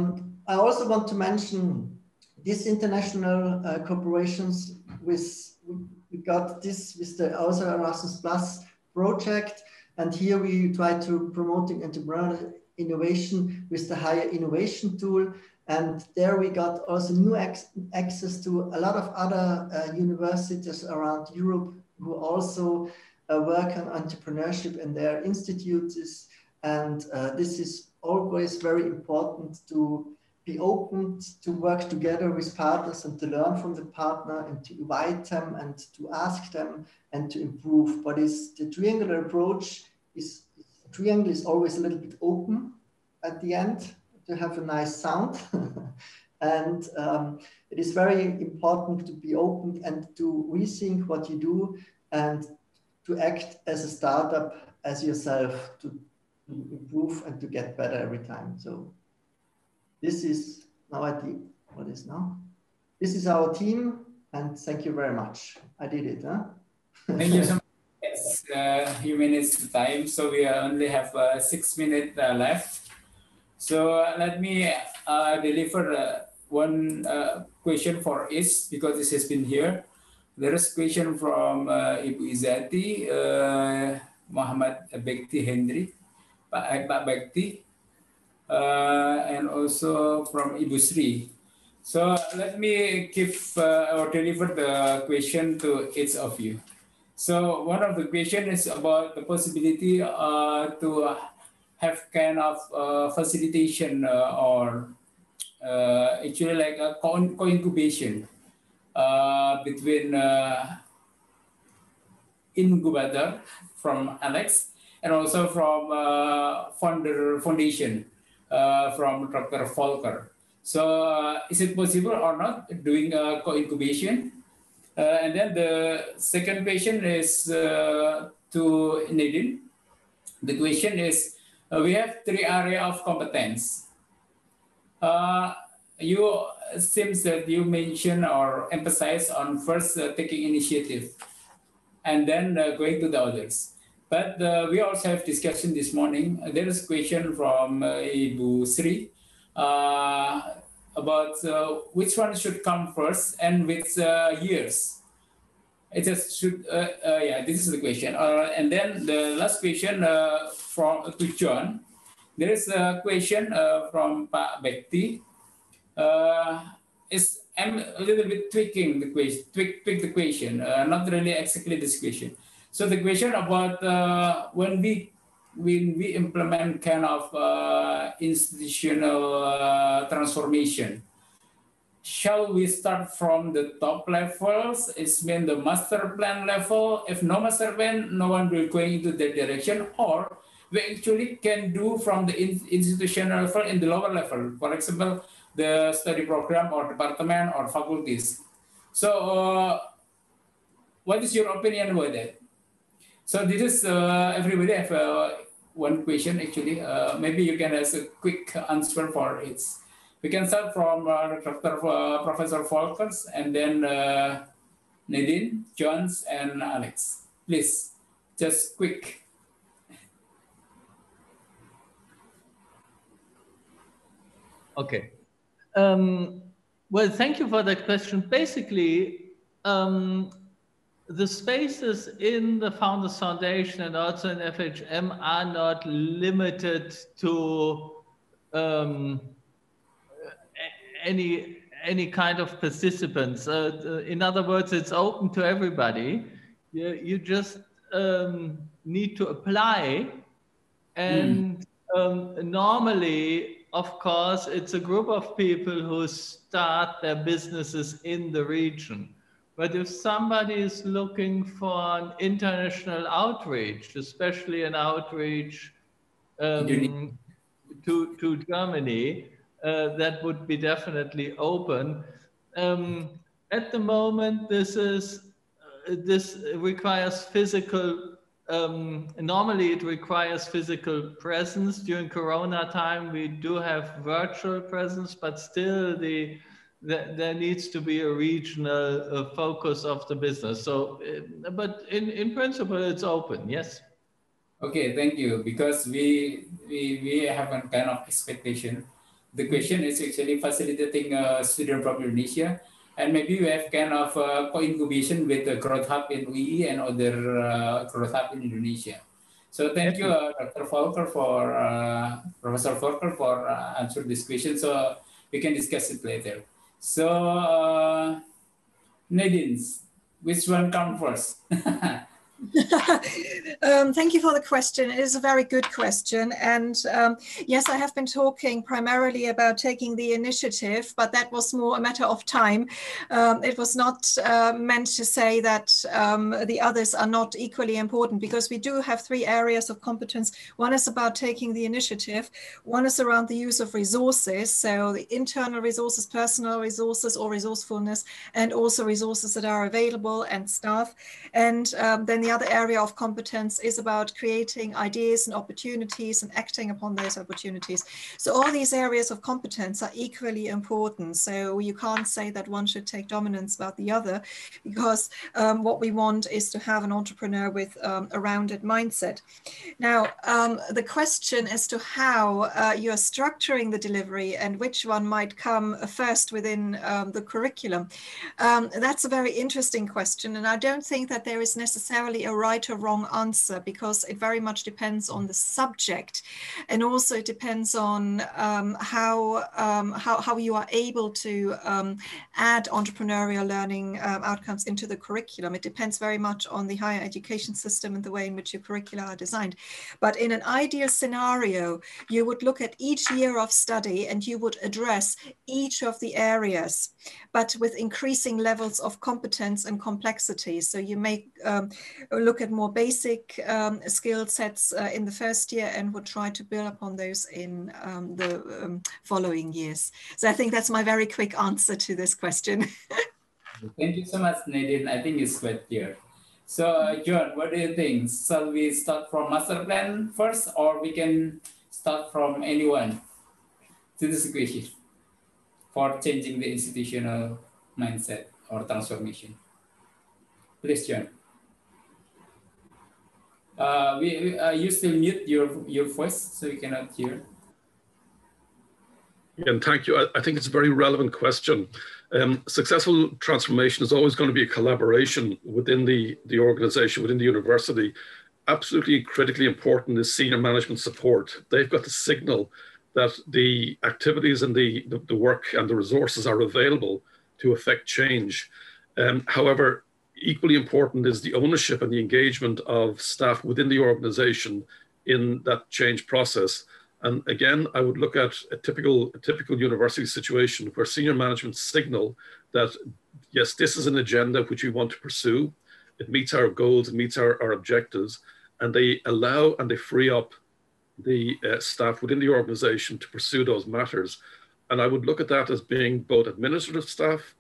also want to mention these international cooperations we got this with the also Erasmus Plus project, and here we try to promoting entrepreneurial innovation with the higher innovation tool. And there we got also new access to a lot of other universities around Europe who also work on entrepreneurship in their institutes. And this is always very important to be open to work together with partners and to learn from the partner and to invite them and to ask them and to improve. But the triangular approach is, triangle is always a little bit open at the end, to have a nice sound. And it is very important to be open and to rethink what you do and to act as a startup, as yourself, to improve and to get better every time. So this is now what is now? This is our team, and thank you very much. I did it, huh? Thank you so much. Yes, you managed time, so we only have 6 minutes left. So let me deliver one question for each, because this has been here. There is a question from Ibu Izati, Muhammad Bekti Hendri, Pak Bekti, and also from Ibu Sri. So let me give or deliver the question to each of you. So one of the questions is about the possibility to have kind of facilitation or actually like a co-incubation between incubator from Alex and also from foundation from Dr. Volker. So is it possible or not doing a co-incubation? And then the second question is to Nadine. The question is, we have 3 areas of competence. You seems that you mention or emphasize on first taking initiative and then going to the others. But we also have discussion this morning. There is a question from Ibu Sri about which one should come first and which years. It just should, yeah, this is the question. And then the last question to John. There is a question from Pak Bekti. I'm a little bit tweaking the question, tweak the question, not really exactly this question. So the question about when we implement kind of institutional transformation, shall we start from the top levels? It's mean the master plan level. If no master plan, no one will go into that direction, or we actually can do from the institutional level in the lower level. For example, the study program or department or faculties. So what is your opinion about that? So this is everybody have one question actually. Maybe you can have a quick answer for it. We can start from Professor Volkers and then Nadine, Johns, and Alex. Please, just quick. Okay. Well, thank you for that question. Basically, the spaces in the Founders Foundation and also in FHM are not limited to any kind of participants. In other words, it's open to everybody. You just need to apply, and normally, of course, it's a group of people who start their businesses in the region. But if somebody is looking for an international outreach, especially an outreach to Germany, that would be definitely open. At the moment, this requires physical. Normally, it requires physical presence. During Corona time, we do have virtual presence, but still, there needs to be a regional focus of the business. So, but in principle, it's open. Yes. Okay, thank you. Because we have a kind of expectation. The question is actually facilitating a student from Indonesia, and maybe we have kind of co-incubation with the Growth Hub in UE and other Growth Hub in Indonesia. So thank you, Dr. Volker, for Professor Volker, for answering this question. So we can discuss it later. So Nadine, which one comes first? Thank you for the question. It is a very good question. And yes, I have been talking primarily about taking the initiative, but that was more a matter of time. It was not meant to say that the others are not equally important, because we do have 3 areas of competence. One is about taking the initiative. One is around the use of resources. So the internal resources, personal resources or resourcefulness, and also resources that are available and staff. And then the other area of competence is about creating ideas and opportunities and acting upon those opportunities. So all these areas of competence are equally important. So you can't say that one should take dominance about the other, because what we want is to have an entrepreneur with a rounded mindset. Now, the question as to how you are structuring the delivery and which one might come first within the curriculum, that's a very interesting question. And I don't think that there is necessarily a right or wrong answer, because it very much depends on the subject, and also it depends on how you are able to add entrepreneurial learning outcomes into the curriculum. It depends very much on the higher education system and the way in which your curricula are designed. But in an ideal scenario, you would look at each year of study and you would address each of the areas, but with increasing levels of competence and complexity. So you may look at more basic skill sets in the first year and would try to build upon those in the following years. So I think that's my very quick answer to this question. Thank you so much, Nadine. I think it's quite clear. So, John, what do you think? Shall we start from master plan first, or we can start from anyone to this question for changing the institutional mindset or transformation? Please, John. You still mute your voice, so you cannot hear. And thank you. I think it's a very relevant question. Successful transformation is always going to be a collaboration within the organization, within the university. Absolutely critically important is senior management support. They've got to signal that the activities and the work and the resources are available to affect change. However, equally important is the ownership and the engagement of staff within the organization in that change process. And again, I would look at a typical university situation where senior management signal that, yes, this is an agenda which we want to pursue. It meets our goals, it meets our objectives, and they allow and they free up the staff within the organization to pursue those matters. And I would look at that as being both administrative staff,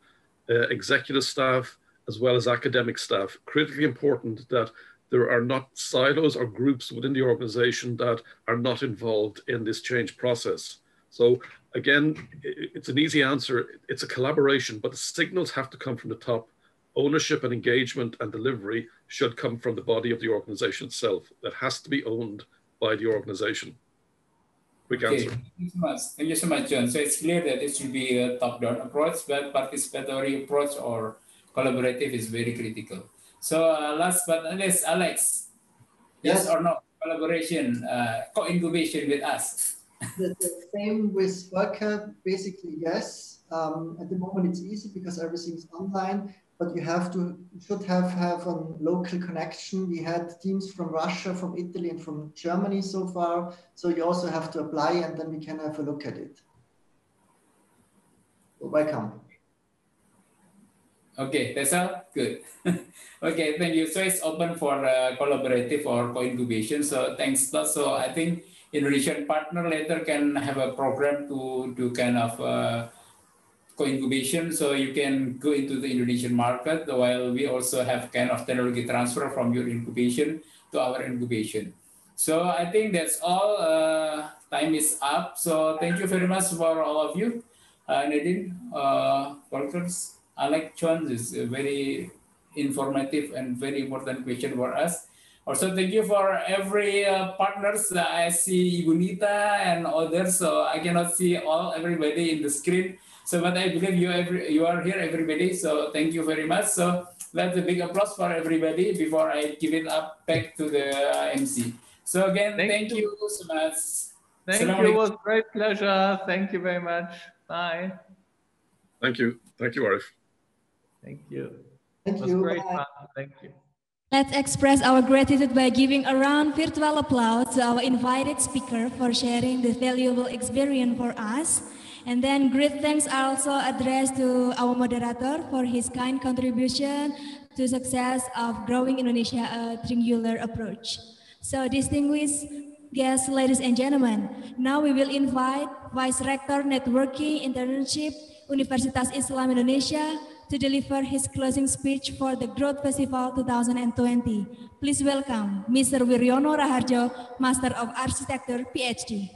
executive staff, as well as academic staff. Critically important that there are not silos or groups within the organization that are not involved in this change process. So again, it's an easy answer. It's a collaboration, but the signals have to come from the top. Ownership and engagement and delivery should come from the body of the organization itself. That has to be owned by the organization. Quick answer. Thank you so much. Thank you so much, John. So it's clear that it should be a top-down approach, but participatory approach or collaborative is very critical. So last but not least, Alex, yes or no, collaboration, co-incubation with us? The same with Worker, basically yes. At the moment it's easy because everything's online, but you should have a local connection. We had teams from Russia, from Italy, and from Germany so far. So you also have to apply and then we can have a look at it. So welcome. Okay, that's all good. Okay, thank you. So it's open for collaborative or co-incubation. So thanks a lot. So I think Indonesian partner later can have a program to kind of co-incubation. So you can go into the Indonesian market while we also have kind of technology transfer from your incubation to our incubation. So I think that's all. Time is up. So thank you very much for all of you. Nadine, Volkers, Alex, John, is a very informative and very important question for us. Also, thank you for every partners. I see Ibu Nita and others, so I cannot see everybody in the screen. So, but I believe you are here, everybody. So, thank you very much. So, let's a big applause for everybody before I give it up back to the MC. So again, thank you so much. Thank you. It was a great pleasure. Thank you very much. Bye. Thank you. Thank you, Arif. Thank you. Thank it was you. Great Bye. fun. Thank you. Let's express our gratitude by giving a round virtual applause to our invited speaker for sharing this valuable experience for us. And then great thanks are also addressed to our moderator for his kind contribution to success of growing Indonesia a triangular approach. So distinguished guests, ladies and gentlemen, now we will invite Vice Rector Networking Internship Universitas Islam Indonesia to deliver his closing speech for the Growth Festival 2020. Please welcome Mr. Wiryono Raharjo, Master of Architecture, PhD.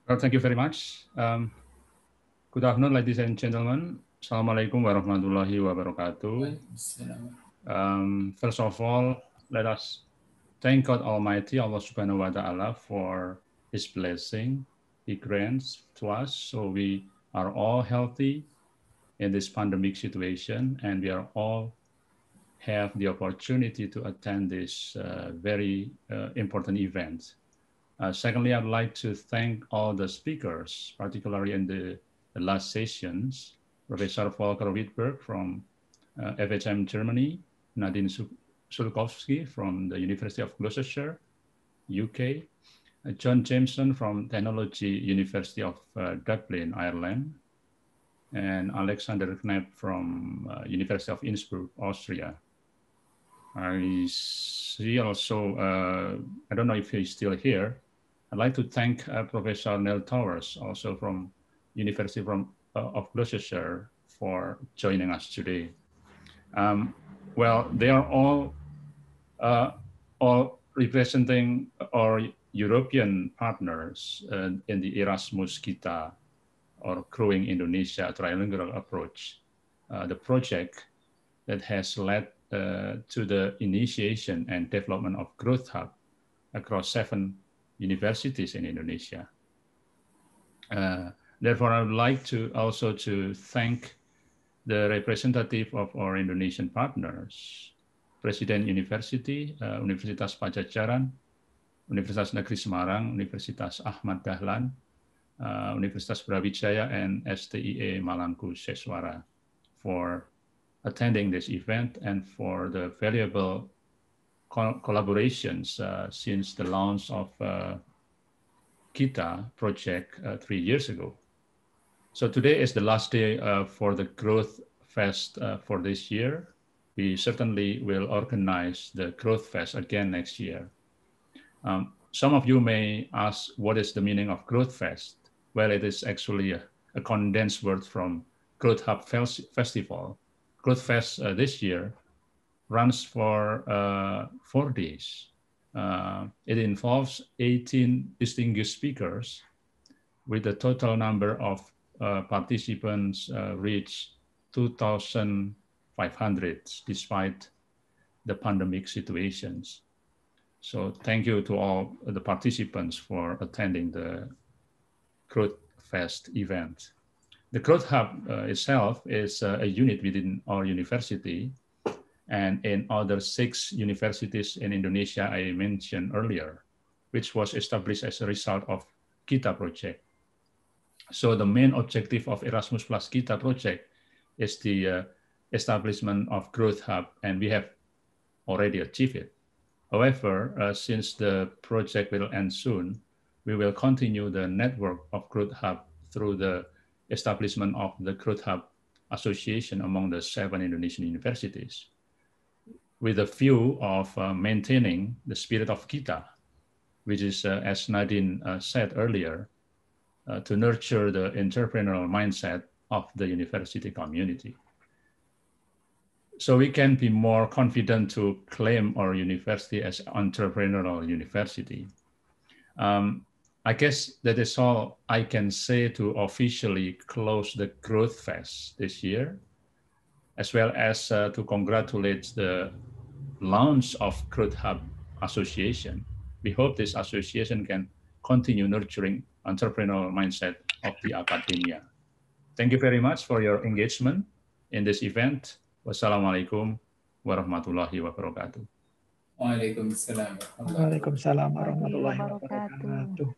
Well, thank you very much. Good afternoon, ladies and gentlemen. Assalamualaikum warahmatullahi wabarakatuh. First of all, let us thank God Almighty, Allah Subhanahu wa Ta'ala, for His blessing He grants to us, so we are all healthy in this pandemic situation, and we are all have the opportunity to attend this very important event. Secondly, I'd like to thank all the speakers, particularly in the last sessions, Professor Volker Wittberg from FHM Germany, Nadine Sulkowski from the University of Gloucestershire, UK, John Jameson from Technology University of Dublin, Ireland, and Alexander Knapp from University of Innsbruck, Austria. I see also, I don't know if he's still here. I'd like to thank Professor Neil Towers, also from University of Gloucestershire, for joining us today. Well, they are all representing our European partners in the Erasmus Kita, or Growing Indonesia Triangular Approach, the project that has led to the initiation and development of Growth Hub across 7 universities in Indonesia. Therefore, I would like to also to thank the representative of our Indonesian partners, President University, Universitas Pajajaran, Universitas Negeri Semarang, Universitas Ahmad Dahlan, Universitas Brawijaya, and STIE Malangku Seswara for attending this event and for the valuable collaborations since the launch of KITA project 3 years ago. So today is the last day for the Growth Fest for this year. We certainly will organize the Growth Fest again next year. Some of you may ask, what is the meaning of Growth Fest? Well, it is actually a condensed word from Growth Hub Festival. Growth Fest this year runs for 4 days. It involves 18 distinguished speakers with a total number of participants reach 2,500 despite the pandemic situations. So thank you to all the participants for attending the Growth Fest event. The Growth Hub itself is a unit within our university and in other 6 universities in Indonesia I mentioned earlier, which was established as a result of KITA project. So the main objective of Erasmus Plus KITA project is the establishment of Growth Hub, and we have already achieved it. However, since the project will end soon, we will continue the network of Growth Hub through the establishment of the Growth Hub Association among the 7 Indonesian universities, with a view of maintaining the spirit of KITA, which is, as Nadine said earlier, to nurture the entrepreneurial mindset of the university community. So we can be more confident to claim our university as entrepreneurial university. I guess that is all I can say to officially close the Growth Fest this year, as well as to congratulate the launch of Growth Hub Association. We hope this association can continue nurturing entrepreneurial mindset of the academia. Thank you very much for your engagement in this event. Wassalamualaikum warahmatullahi wabarakatuh. Waalaikumsalam. Waalaikumsalam warahmatullahi wabarakatuh.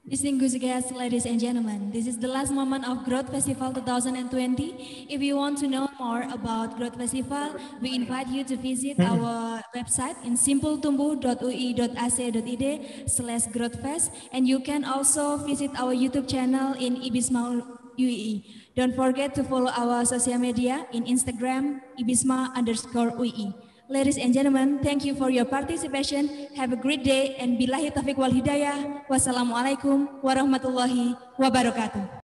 Distinguished guests, ladies and gentlemen, this is the last moment of Growth Festival 2020. If you want to know more about Growth Festival, we invite you to visit our website in simpletumbuh.ui.ac.id/growthfest, and you can also visit our YouTube channel in IBISMA UII. Don't forget to follow our social media in Instagram, IBISMA_UI. Ladies and gentlemen, thank you for your participation. Have a great day and billahi taufiq wal hidayah. Wassalamualaikum warahmatullahi wabarakatuh.